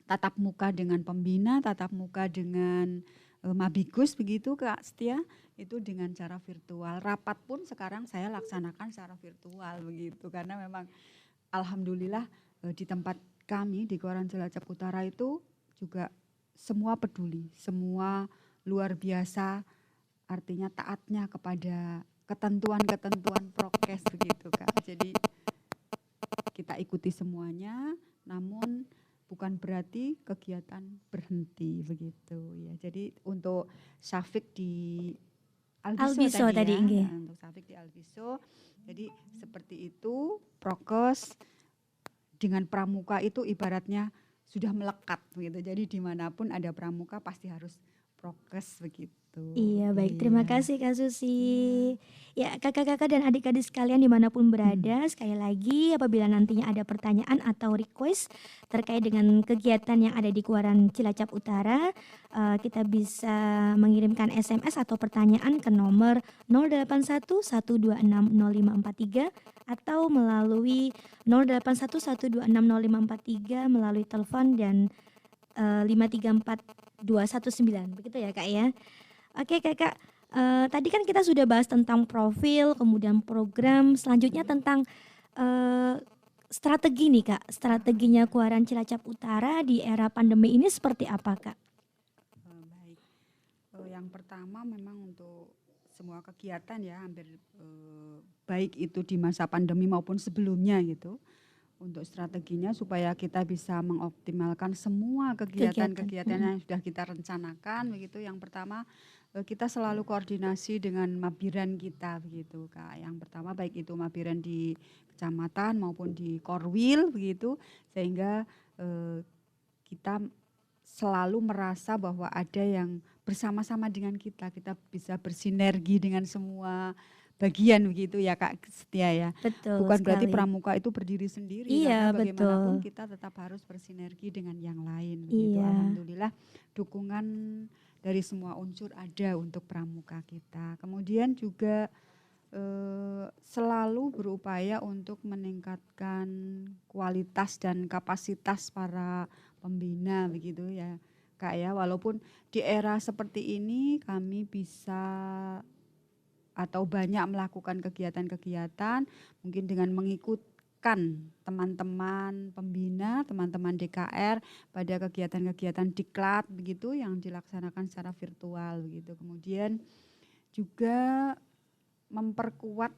G: tatap muka dengan pembina, tatap muka dengan Mabigus begitu Kak Setia, itu dengan cara virtual. Rapat pun sekarang saya laksanakan secara virtual begitu karena memang alhamdulillah di tempat kami di Kuaran Cilacap Utara itu juga semua peduli, semua luar biasa, artinya taatnya kepada ketentuan-ketentuan prokes begitu Kak. Jadi kita ikuti semuanya, namun bukan berarti kegiatan berhenti begitu ya. Jadi untuk Syafiq di Albiso tadi ya. Untuk Syafiq di Albiso. Jadi seperti itu prokes dengan pramuka itu ibaratnya sudah melekat begitu. Jadi dimanapun ada pramuka pasti harus prokes begitu.
N: Iya baik, terima kasih Kak Susi. Ya kakak-kakak dan adik-adik sekalian dimanapun berada, sekali lagi apabila nantinya ada pertanyaan atau request terkait dengan kegiatan yang ada di Kuaran Cilacap Utara, kita bisa mengirimkan SMS atau pertanyaan ke nomor 0811260543 atau melalui 0811260543 melalui telepon dan 534-219 begitu ya Kak ya. Oke Kakak, tadi kan kita sudah bahas tentang profil, kemudian program, selanjutnya tentang strategi nih Kak, strateginya Kuaran Cilacap Utara di era pandemi ini seperti apa Kak?
G: Baik, yang pertama memang untuk semua kegiatan ya hampir baik itu di masa pandemi maupun sebelumnya gitu. Untuk strateginya supaya kita bisa mengoptimalkan semua kegiatan-kegiatan yang sudah kita rencanakan begitu. Yang pertama kita selalu koordinasi dengan mabiran kita begitu Kak. Yang pertama baik itu mabiran di kecamatan maupun di Korwil begitu, sehingga kita selalu merasa bahwa ada yang bersama-sama dengan kita bisa bersinergi dengan semua bagian begitu ya Kak Setia ya.
N: Betul
G: Bukan
N: sekali.
G: berarti pramuka itu berdiri sendiri,
N: Iya,
G: karena bagaimanapun
N: betul.
G: kita tetap harus bersinergi dengan yang lain begitu.
N: Iya.
G: Alhamdulillah dukungan dari semua unsur ada untuk pramuka kita. Kemudian juga selalu berupaya untuk meningkatkan kualitas dan kapasitas para pembina begitu ya Kak ya. Walaupun di era seperti ini kami bisa atau banyak melakukan kegiatan-kegiatan mungkin dengan mengikutkan teman-teman pembina, teman-teman DKR pada kegiatan-kegiatan diklat begitu yang dilaksanakan secara virtual begitu. Kemudian juga memperkuat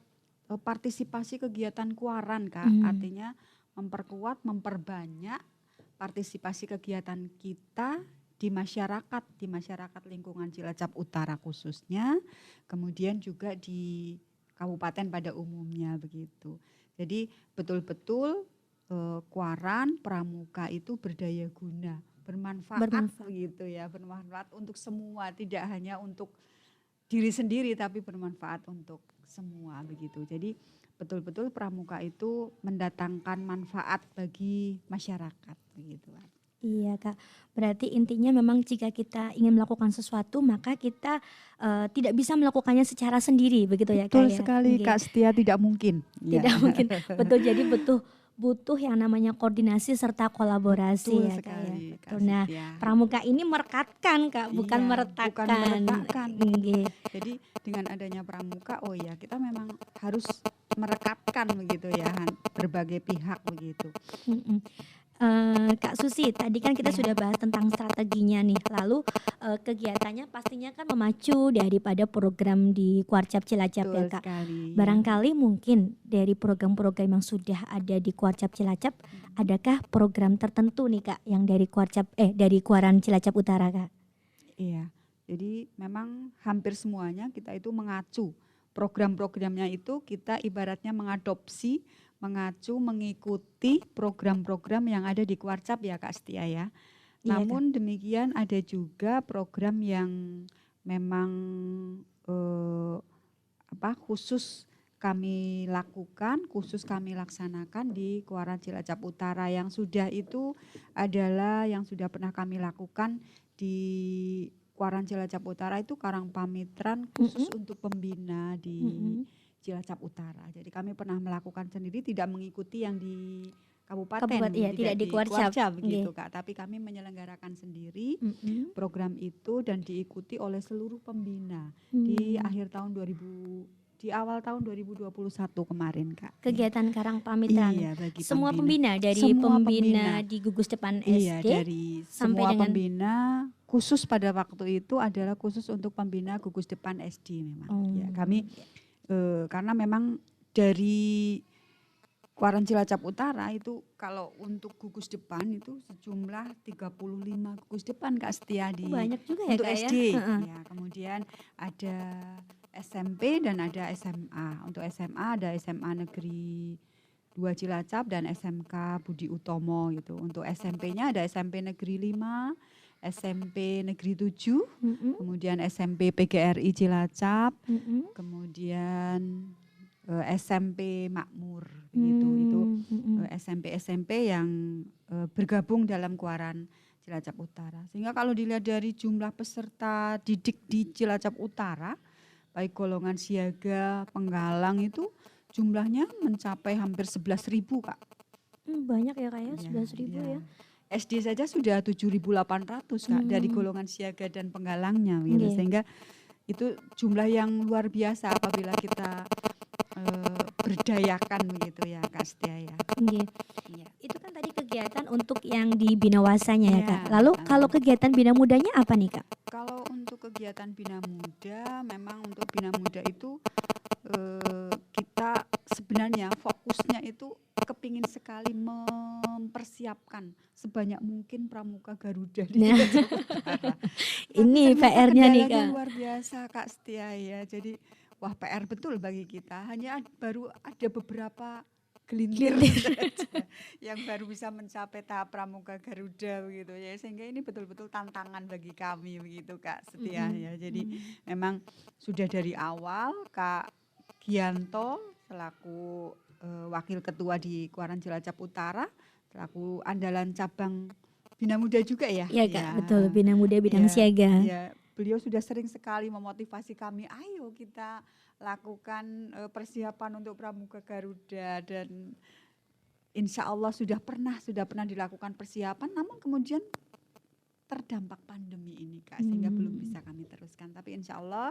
G: partisipasi kegiatan Kuaran Kak, artinya memperkuat, memperbanyak partisipasi kegiatan kita di masyarakat lingkungan Cilacap Utara khususnya, kemudian juga di kabupaten pada umumnya begitu. Jadi betul-betul Kuaran pramuka itu berdaya guna, bermanfaat begitu ya, bermanfaat untuk semua, tidak hanya untuk diri sendiri tapi bermanfaat untuk semua begitu. Jadi betul-betul pramuka itu mendatangkan manfaat bagi masyarakat begitu.
N: Iya Kak, berarti intinya memang jika kita ingin melakukan sesuatu maka kita tidak bisa melakukannya secara sendiri begitu ya Kak.
G: Betul sekali Kak Setia, tidak mungkin.
N: Tidak mungkin, betul, jadi butuh yang namanya koordinasi serta kolaborasi.
G: Betul
N: ya
G: sekali,
N: Kak ya. Nah pramuka ini merekatkan Kak, bukan meretakkan.
G: Jadi dengan adanya pramuka, oh ya kita memang harus merekatkan begitu ya berbagai pihak begitu.
N: Kak Susi, tadi kan kita sudah bahas tentang strateginya nih. Lalu kegiatannya pastinya kan memacu daripada program di Kuarcap Cilacap ya
G: Betul
N: Kak.
G: sekali, ya.
N: Barangkali mungkin dari program-program yang sudah ada di Kuarcap Cilacap, adakah program tertentu nih Kak yang dari dari Kuaran Cilacap Utara Kak?
G: Iya, jadi memang hampir semuanya kita itu mengacu. Program-programnya itu kita ibaratnya mengadopsi, mengacu, mengikuti program-program yang ada di Kuarcap ya Kak Setia ya.
N: Iya,
G: Namun demikian ada juga program yang memang khusus kami lakukan, khusus kami laksanakan di Kuaran Cilacap Utara. Yang sudah itu adalah yang sudah pernah kami lakukan di Kuaran Cilacap Utara itu Karang Pamitran khusus untuk pembina di Cilacap Utara. Jadi kami pernah melakukan sendiri, tidak mengikuti yang di kabupaten,
N: Iya, tidak di Kuarcap.
G: begitu Kak. Tapi kami menyelenggarakan sendiri program itu dan diikuti oleh seluruh pembina di akhir tahun di awal tahun 2021 kemarin Kak.
N: Kegiatan Karang Pamitran.
G: Iya, bagi
N: semua
G: pembina.
N: pembina dari
G: Semua
N: pembina di Gugus Depan SD
G: Iya, dari
N: sampai
G: semua
N: dengan
G: pembina, khusus pada waktu itu adalah khusus untuk pembina Gugus Depan SD memang. Ya, kami karena memang dari Kuaran Cilacap Utara itu kalau untuk gugus depan itu sejumlah 35 gugus depan Kak Setia di
N: banyak juga ya
G: untuk
N: Kak ya.
G: SD. Ya, kemudian ada SMP dan ada SMA. Untuk SMA ada SMA Negeri 2 Cilacap dan SMK Budi Utomo gitu. Untuk SMP-nya ada SMP Negeri 5, SMP Negeri 7, kemudian SMP PGRI Cilacap, kemudian SMP Makmur gitu. Itu SMP-SMP yang bergabung dalam Kuaran Cilacap Utara. Sehingga kalau dilihat dari jumlah peserta didik di Cilacap Utara, baik golongan siaga, penggalang itu jumlahnya mencapai hampir 11.000 Kak.
N: Banyak ya Kak ya, 11.000 ya.
G: SD saja sudah 7.800 Kak dari golongan siaga dan penggalangnya gitu. Sehingga itu jumlah yang luar biasa apabila kita berdayakan begitu ya Kak Setia ya.
N: Itu kan tadi kegiatan untuk yang di Binawasanya ya Kak. Lalu kalau kegiatan Bina Mudanya apa nih Kak?
G: Kalau untuk kegiatan Bina Muda, memang untuk Bina Muda itu kita sebenarnya fokusnya itu kepingin sekali mempersiapkan sebanyak mungkin Pramuka Garuda di Cilacap Utara.
N: Ini PR-nya nih
G: kendalanya
N: Kak.
G: luar biasa Kak Setia ya. Jadi wah PR betul bagi kita. Hanya baru ada beberapa gelintir saja yang baru bisa mencapai tahap Pramuka Garuda begitu ya. Sehingga ini betul-betul tantangan bagi kami begitu Kak Setia ya. Jadi memang sudah dari awal Kak Gianto selaku wakil ketua di Kuaran Cilacap Utara, selaku andalan cabang Bina Muda juga ya.
N: Iya Kak, betul. Bina Muda bidang siaga.
G: Ya, beliau sudah sering sekali memotivasi kami, ayo kita lakukan persiapan untuk Pramuka Garuda, dan insya Allah sudah pernah dilakukan persiapan, namun kemudian terdampak pandemi ini Kak, sehingga belum bisa kami teruskan. Tapi insya Allah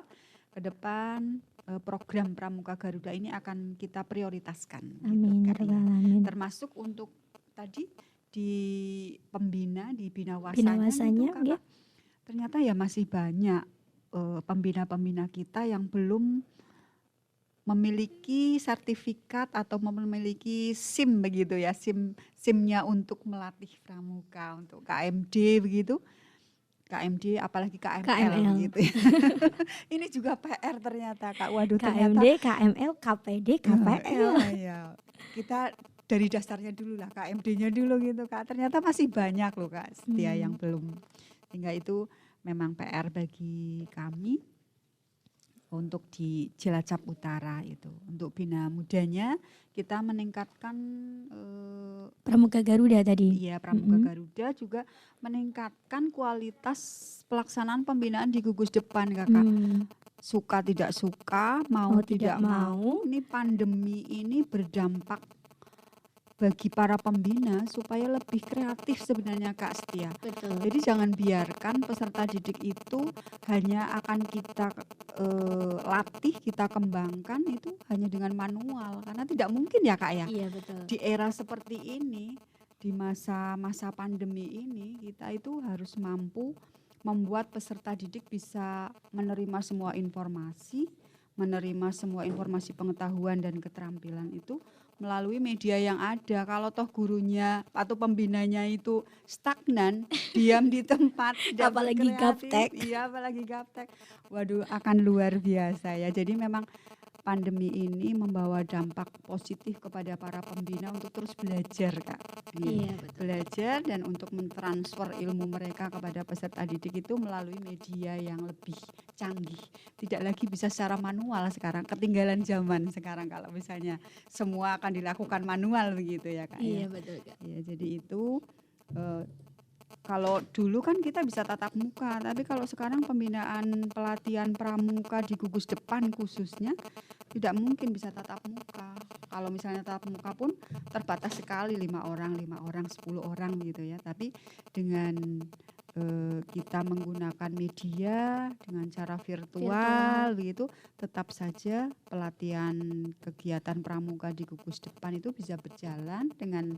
G: ke depan program Pramuka Garuda ini akan kita prioritaskan.
N: Amin,
G: gitu, Kak,
N: amin.
G: termasuk untuk tadi di pembina, di
N: Binawasanya,
G: itu Kakak, ternyata ya masih banyak pembina-pembina kita yang belum memiliki sertifikat atau memiliki SIM begitu ya, SIM-nya untuk melatih pramuka, untuk KMD begitu. KMD apalagi KML gitu ya. Ini juga PR ternyata Kak. Waduh,
N: KMD, KML, KPD, KPL.
G: Iya. Kita dari dasarnya dulu lah, KMD-nya dulu gitu Kak. Ternyata masih banyak loh Kak Setia yang belum. Sehingga itu memang PR bagi kami untuk di Cilacap Utara itu. Untuk Bina Mudanya kita meningkatkan
N: Pramuka Garuda tadi.
G: Iya, Pramuka Garuda juga meningkatkan kualitas pelaksanaan pembinaan di gugus depan Kakak. Suka tidak suka, mau tidak mau, ini pandemi ini berdampak bagi para pembina supaya lebih kreatif sebenarnya Kak Setia.
N: Betul.
G: Jadi jangan biarkan peserta didik itu hanya akan kita latih, kita kembangkan itu hanya dengan manual, karena tidak mungkin ya Kak ya.
N: Iya betul.
G: Di era seperti ini di masa-masa pandemi ini kita itu harus mampu membuat peserta didik bisa menerima semua informasi pengetahuan dan keterampilan itu melalui media yang ada. Kalau toh gurunya atau pembinanya itu stagnan, diam di tempat, tidak
N: Apalagi
G: berkreatif,
N: gaptek.
G: iya apalagi gaptek. Waduh, akan luar biasa ya. Jadi memang pandemi ini membawa dampak positif kepada para pembina untuk terus belajar, Kak.
N: Iya, betul.
G: Belajar dan untuk mentransfer ilmu mereka kepada peserta didik itu melalui media yang lebih canggih. Tidak lagi bisa secara manual sekarang, ketinggalan zaman sekarang kalau misalnya semua akan dilakukan manual begitu ya, Kak.
N: Iya,
G: Ya.
N: betul, Kak.
G: Ya, jadi itu kalau dulu kan kita bisa tatap muka, tapi kalau sekarang pembinaan pelatihan pramuka di gugus depan khususnya tidak mungkin bisa tatap muka. Kalau misalnya tatap muka pun terbatas sekali 5 orang, 10 orang gitu ya. Tapi dengan kita menggunakan media dengan cara virtual begitu, tetap saja pelatihan kegiatan pramuka di gugus depan itu bisa berjalan dengan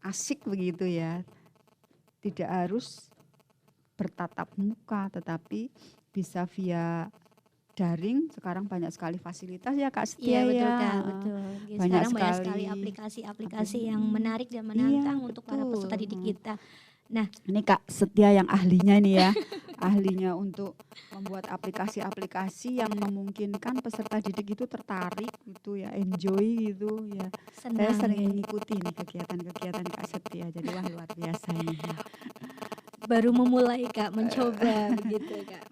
G: asik begitu ya. Tidak harus bertatap muka, tetapi bisa via daring. Sekarang banyak sekali fasilitas ya Kak
N: Iya,
G: Setia
N: betul,
G: ya.
N: Kak, betul. Jadi
G: Banyak
N: sekarang banyak sekali
G: sekali
N: aplikasi-aplikasi yang menarik dan menantang
G: Iya,
N: untuk para peserta
G: betul.
N: didik kita. Nah,
G: Ini Kak Setia yang ahlinya nih ya. Ahlinya untuk membuat aplikasi-aplikasi yang memungkinkan peserta didik itu tertarik gitu ya, enjoy gitu ya. Saya
N: senang
G: sering
N: ya.
G: mengikuti nih kegiatan-kegiatan Kak Setia. Jadi wah luar biasa ini.
N: Baru memulai Kak, mencoba begitu Kak.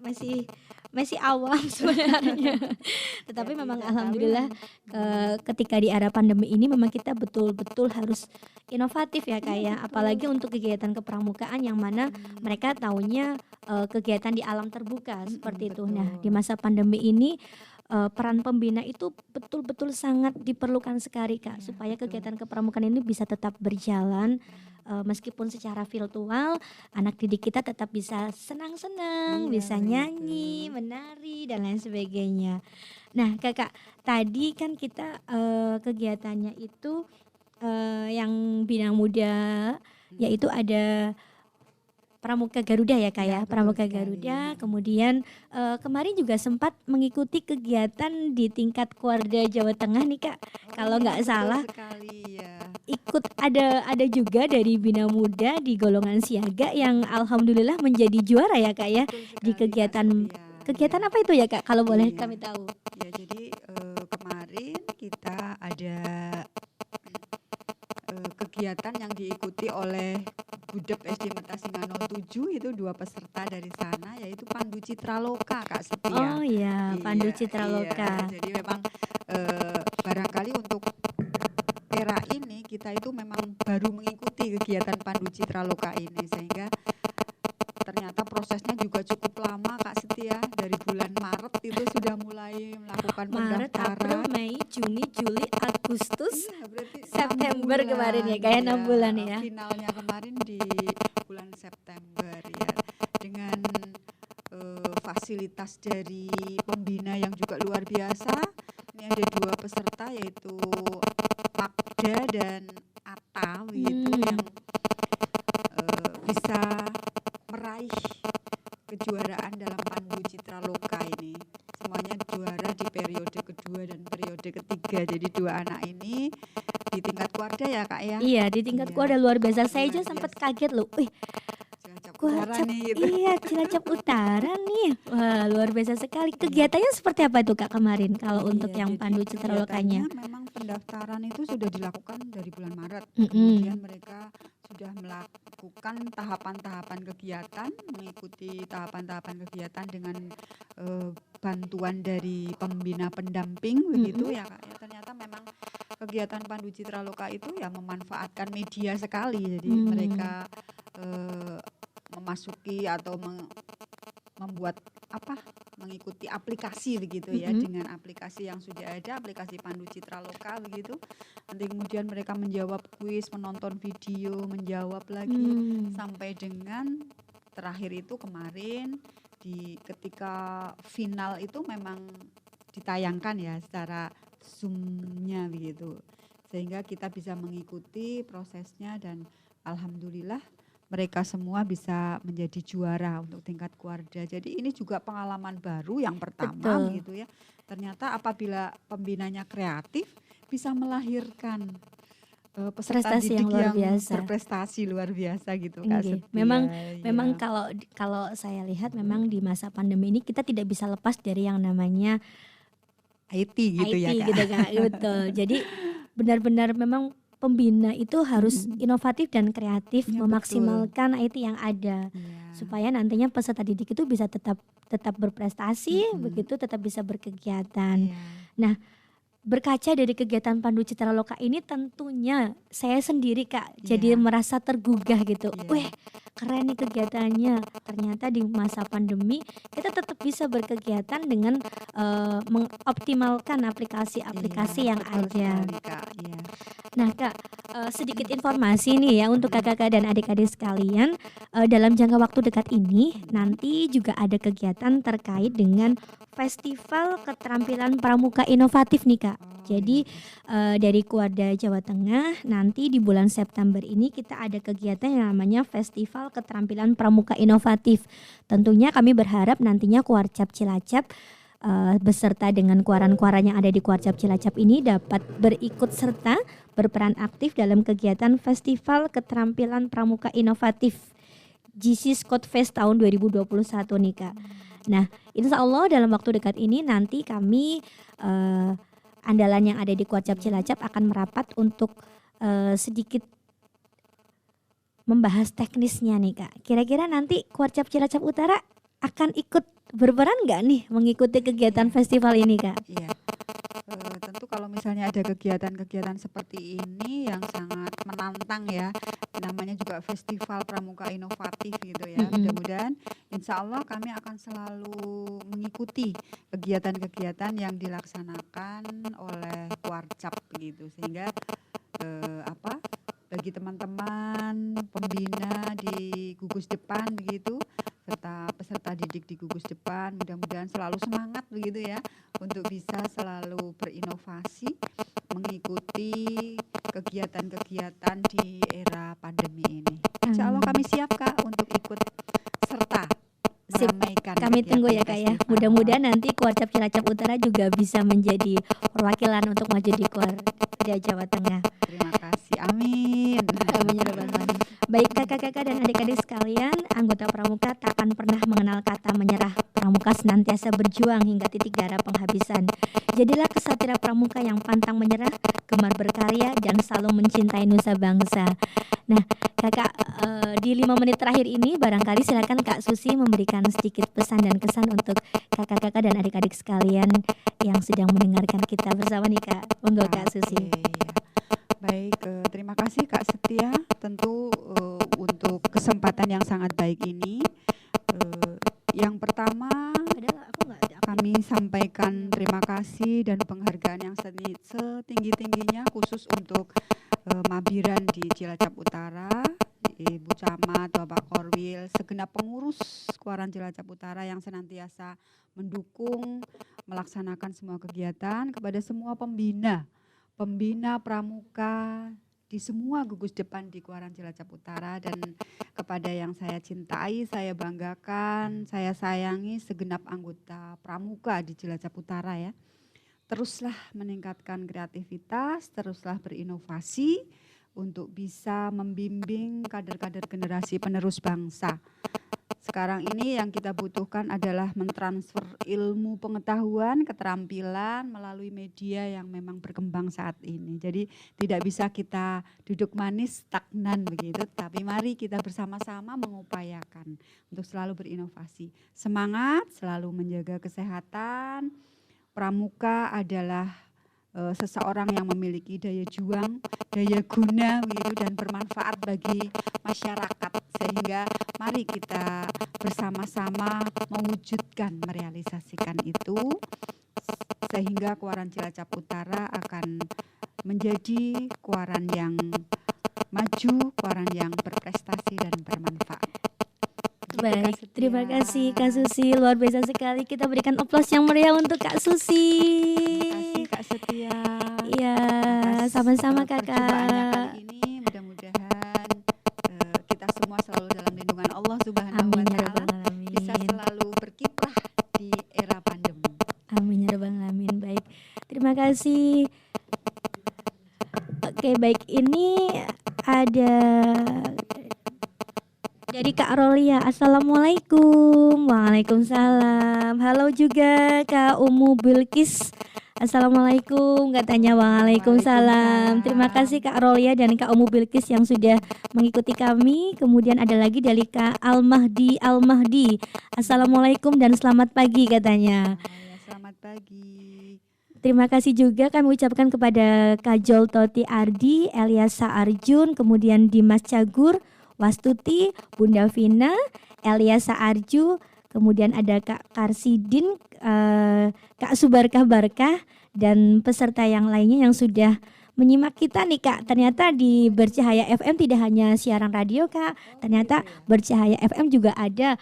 N: Masih awam sebenarnya. Tetapi memang alhamdulillah ketika di era pandemi ini memang kita betul-betul harus inovatif ya Kak ya. Apalagi untuk kegiatan kepramukaan yang mana mereka taunya kegiatan di alam terbuka seperti itu. Nah, di masa pandemi ini peran pembina itu betul-betul sangat diperlukan sekali Kak, supaya kegiatan kepramukaan ini bisa tetap berjalan meskipun secara virtual. Anak didik kita tetap bisa senang-senang, bisa nyanyi, menari dan lain sebagainya. Nah Kakak, tadi kan kita kegiatannya itu yang Bina Muda, yaitu ada Pramuka Garuda ya Kak ya, Pramuka Garuda. Kemudian kemarin juga sempat mengikuti kegiatan di tingkat Kuarda Jawa Tengah nih Kak. Kalau nggak salah ikut ada juga dari Bina Muda di golongan siaga yang alhamdulillah menjadi juara ya Kak ya di kegiatan apa itu ya Kak kalau boleh kami tahu?
G: Ya jadi kemarin kita ada kegiatan yang diikuti oleh Budep SD Metasinga 07, itu 2 peserta dari sana yaitu Pandu Citraloka Kak Setia.
N: Oh iya, Pandu Citraloka.
G: Iya. Jadi memang barangkali untuk era ini kita itu memang baru mengikuti kegiatan Pandu Citraloka ini, sehingga ternyata prosesnya juga cukup lama Kak Setia. Dari bulan Maret itu sudah mulai melakukan
N: Maret,
G: pendaftaran.
N: April, Mei, Juni, Juli, Agustus,
G: berarti
N: September
G: 6
N: kemarin ya kayak 6 bulan ya.
G: Finalnya kemarin di bulan September ya, dengan fasilitas dari pembina yang juga luar biasa. Ini ada 2 peserta yaitu Pakda dan Ata begitu yang bisa meraih kejuaraan dalam Pandu Citraloka ini. Semuanya juara di periode kedua dan periode ketiga. Jadi 2 anak ini di tingkat Kuarda ya Kak ya.
N: Iya, di tingkat Kuarda luar biasa. Saya aja sempat kaget loh. Wih,
G: Utara nih gitu.
N: Iya, Cilacap Utara nih. Wah, luar biasa sekali. Kegiatannya seperti apa itu Kak kemarin kalau untuk yang Pandu Citralokanya?
G: Memang pendaftaran itu sudah dilakukan dari bulan Maret.
N: Mm-mm.
G: Kemudian mereka sudah melakukan tahapan-tahapan kegiatan, mengikuti tahapan-tahapan kegiatan dengan bantuan dari pembina pendamping begitu ya Kak. Ya, ternyata memang kegiatan Pandu Citraloka itu ya memanfaatkan media sekali. Jadi mereka memasuki atau membuat mengikuti aplikasi begitu ya, dengan aplikasi yang sudah ada, aplikasi Pandu Citraloka begitu. Nanti kemudian mereka menjawab kuis, menonton video, menjawab lagi sampai dengan terakhir itu kemarin ketika final itu memang ditayangkan ya secara Zoom-nya begitu. sehingga kita bisa mengikuti prosesnya dan alhamdulillah mereka semua bisa menjadi juara untuk tingkat Kuarda. Jadi ini juga pengalaman baru yang pertama gitu ya. Ternyata apabila pembinanya kreatif bisa melahirkan peserta
N: Prestasi yang
G: didik
N: luar
G: yang
N: biasa.
G: berprestasi luar biasa gitu Kak
N: Nggih.
G: Setia.
N: Memang kalau saya lihat memang di masa pandemi ini kita tidak bisa lepas dari yang namanya
G: IT gitu ya Kak.
N: gitu Kak. Betul. Jadi benar-benar memang pembina itu harus inovatif dan kreatif, memaksimalkan IT yang ada supaya nantinya peserta didik itu bisa tetap berprestasi, begitu tetap bisa berkegiatan. Nah, berkaca dari kegiatan Pandu Citra Loka ini tentunya saya sendiri Kak jadi merasa tergugah gitu. Wih, keren nih kegiatannya. Ternyata di masa pandemi kita tetap bisa berkegiatan dengan mengoptimalkan aplikasi-aplikasi yang ada. Nah Kak, sedikit informasi nih ya untuk kakak-kakak dan adik-adik sekalian. Dalam jangka waktu dekat ini nanti juga ada kegiatan terkait dengan Festival Keterampilan Pramuka Inovatif nih Kak. Jadi dari Kuarda Jawa Tengah nanti di bulan September ini kita ada kegiatan yang namanya Festival Keterampilan Pramuka Inovatif. Tentunya kami berharap nantinya Kuarcap Cilacap beserta dengan kuaran-kuaran yang ada di Kuarcap Cilacap ini dapat berikut serta berperan aktif dalam kegiatan Festival Keterampilan Pramuka Inovatif GC Scott Fest tahun 2021 nih Kak. Nah, insya Allah dalam waktu dekat ini nanti kami andalan yang ada di Kuarcap Cilacap akan merapat untuk sedikit membahas teknisnya nih Kak. Kira-kira nanti Kuarcap Cilacap Utara akan ikut berperan nggak nih mengikuti kegiatan festival ini Kak?
G: Iya. Tentu kalau misalnya ada kegiatan-kegiatan seperti ini yang sangat menantang ya, namanya juga Festival Pramuka Inovatif gitu ya. Mudah-mudahan insya Allah kami akan selalu mengikuti kegiatan-kegiatan yang dilaksanakan oleh Kuarcap gitu, sehingga bagi teman-teman pembina di gugus depan begitu serta peserta didik di gugus depan mudah-mudahan selalu semangat begitu ya untuk bisa selalu berinovasi mengikuti kegiatan-kegiatan di era pandemi ini. Insya Allah kami siap Kak untuk ikut serta meramaikan.
N: Kami tunggu ya Kak ya. Mudah-mudahan nanti Kuarcap Cilacap Utara juga bisa menjadi perwakilan untuk maju di Kuarda Jawa Tengah.
G: Terima kasih. Amin.
N: Amin ya rabbal alamin. Baik kakak-kakak dan adik-adik sekalian, anggota Pramuka tak akan pernah mengenal kata menyerah. Pramuka senantiasa berjuang hingga titik darah penghabisan. Jadilah kesatria Pramuka yang pantang menyerah, gemar berkarya dan selalu mencintai nusa bangsa. Nah, kakak di 5 menit terakhir ini barangkali silakan Kak Susi memberikan sedikit pesan dan kesan untuk kakak-kakak dan adik-adik sekalian yang sedang mendengarkan kita bersama nih Kak. Monggo Kak Susi.
G: Baik, terima kasih Kak Setia tentu untuk kesempatan yang sangat baik ini. Yang pertama kami sampaikan terima kasih dan penghargaan yang setinggi-tingginya khusus untuk Mabiran di Cilacap Utara, Ibu Camat, Bapak Korwil, segenap pengurus Kuaran Cilacap Utara yang senantiasa mendukung melaksanakan semua kegiatan, kepada semua pembina pramuka di semua gugus depan di Kuaran Cilacap Utara, dan kepada yang saya cintai, saya banggakan, saya sayangi segenap anggota pramuka di Cilacap Utara ya. Teruslah meningkatkan kreativitas, teruslah berinovasi untuk bisa membimbing kader-kader generasi penerus bangsa. Sekarang ini yang kita butuhkan adalah mentransfer ilmu pengetahuan, keterampilan melalui media yang memang berkembang saat ini. Jadi tidak bisa kita duduk manis stagnan begitu, tapi mari kita bersama-sama mengupayakan untuk selalu berinovasi. Semangat, selalu menjaga kesehatan. Pramuka adalah seseorang yang memiliki daya juang, daya guna begitu, dan bermanfaat bagi masyarakat, sehingga mari kita bersama-sama mewujudkan, merealisasikan itu sehingga Kuaran Cilacap Utara akan menjadi kuaran yang maju, kuaran yang berprestasi dan bermanfaat.
N: Baik, terima kasih Kak Susi, luar biasa sekali. Kita berikan aplaus yang meriah untuk Kak Susi.
G: Terima kasih Kak Setia.
N: Ya, sama-sama
G: perjumpaannya
N: Kakak.
G: kali ini mudah-mudahan kita semua selalu dalam lindungan Allah Subhanahu wa
N: Amin ya
G: taala,
N: rabbal alamin.
G: bisa selalu berkiprah di era pandemi.
N: Amin ya rabbal alamin. Baik. Terima kasih. Oke, baik, ini ada dari Kak Rolia. Assalamualaikum. Waalaikumsalam. Halo juga Kak Umu Bilkis. Assalamualaikum katanya. Waalaikumsalam. Terima kasih Kak Rolia dan Kak Umu Bilkis yang sudah mengikuti kami. Kemudian ada lagi dari Kak Al-Mahdi. Assalamualaikum dan selamat pagi katanya.
G: Selamat pagi.
N: Terima kasih juga kami ucapkan kepada Kak Joltoti Ardi, Eliasa Arjun, kemudian Dimas Cagur, Wastuti, Bunda Vina, Eliasa Arju, kemudian ada Kak Karsidin, Kak Subarkah Barkah, dan peserta yang lainnya yang sudah menyimak kita nih Kak. Ternyata di Bercahaya FM tidak hanya siaran radio Kak, ternyata Bercahaya FM juga ada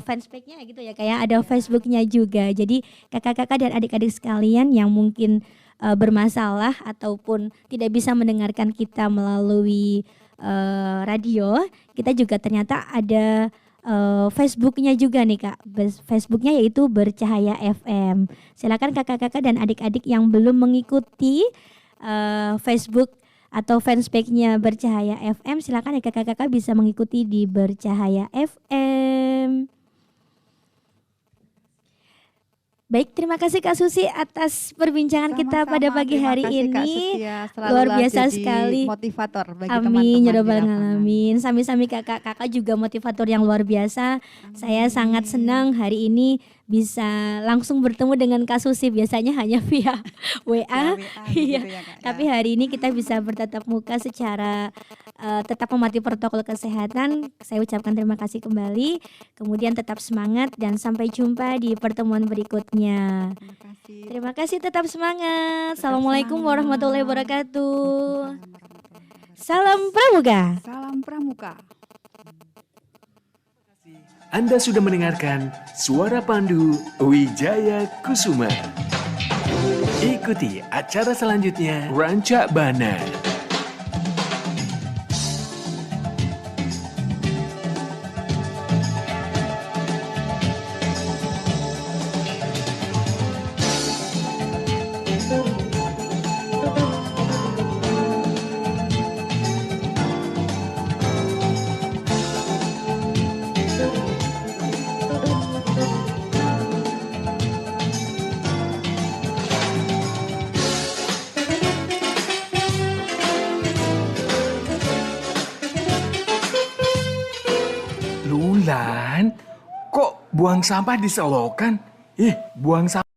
N: fanspage-nya gitu ya, kayak ada Facebooknya juga. Jadi kakak-kakak dan adik-adik sekalian yang mungkin bermasalah ataupun tidak bisa mendengarkan kita melalui radio, kita juga ternyata ada Facebooknya juga nih Kak. Facebooknya yaitu Bercahaya FM. Silakan kakak-kakak dan adik-adik yang belum mengikuti Facebook atau fanspage-nya Bercahaya FM, silakan ya kakak-kakak bisa mengikuti di Bercahaya FM. Baik, terima kasih Kak Susi atas perbincangan kita pada pagi hari ini. Luar biasa sekali.
G: Motivator bagi
N: Amin ya
G: teman-teman
N: rabbal
G: di lapangan.
N: alamin. Sami-sami kakak-kakak juga motivator yang luar biasa. Saya sangat senang hari ini bisa langsung bertemu dengan Kak Susi, biasanya hanya via WA. Iya. Tapi hari ini kita bisa bertatap muka secara tetap mematuhi protokol kesehatan. Saya ucapkan terima kasih kembali. Kemudian tetap semangat dan sampai jumpa di pertemuan berikutnya. Terima kasih, tetap semangat. Assalamualaikum warahmatullahi wabarakatuh. Salam Pramuka.
G: Salam Pramuka.
C: Anda sudah mendengarkan Suara Pandu Wijaya Kusuma. Ikuti acara selanjutnya Rancak Bana. Lulan, kok buang sampah di selokan? Buang sampah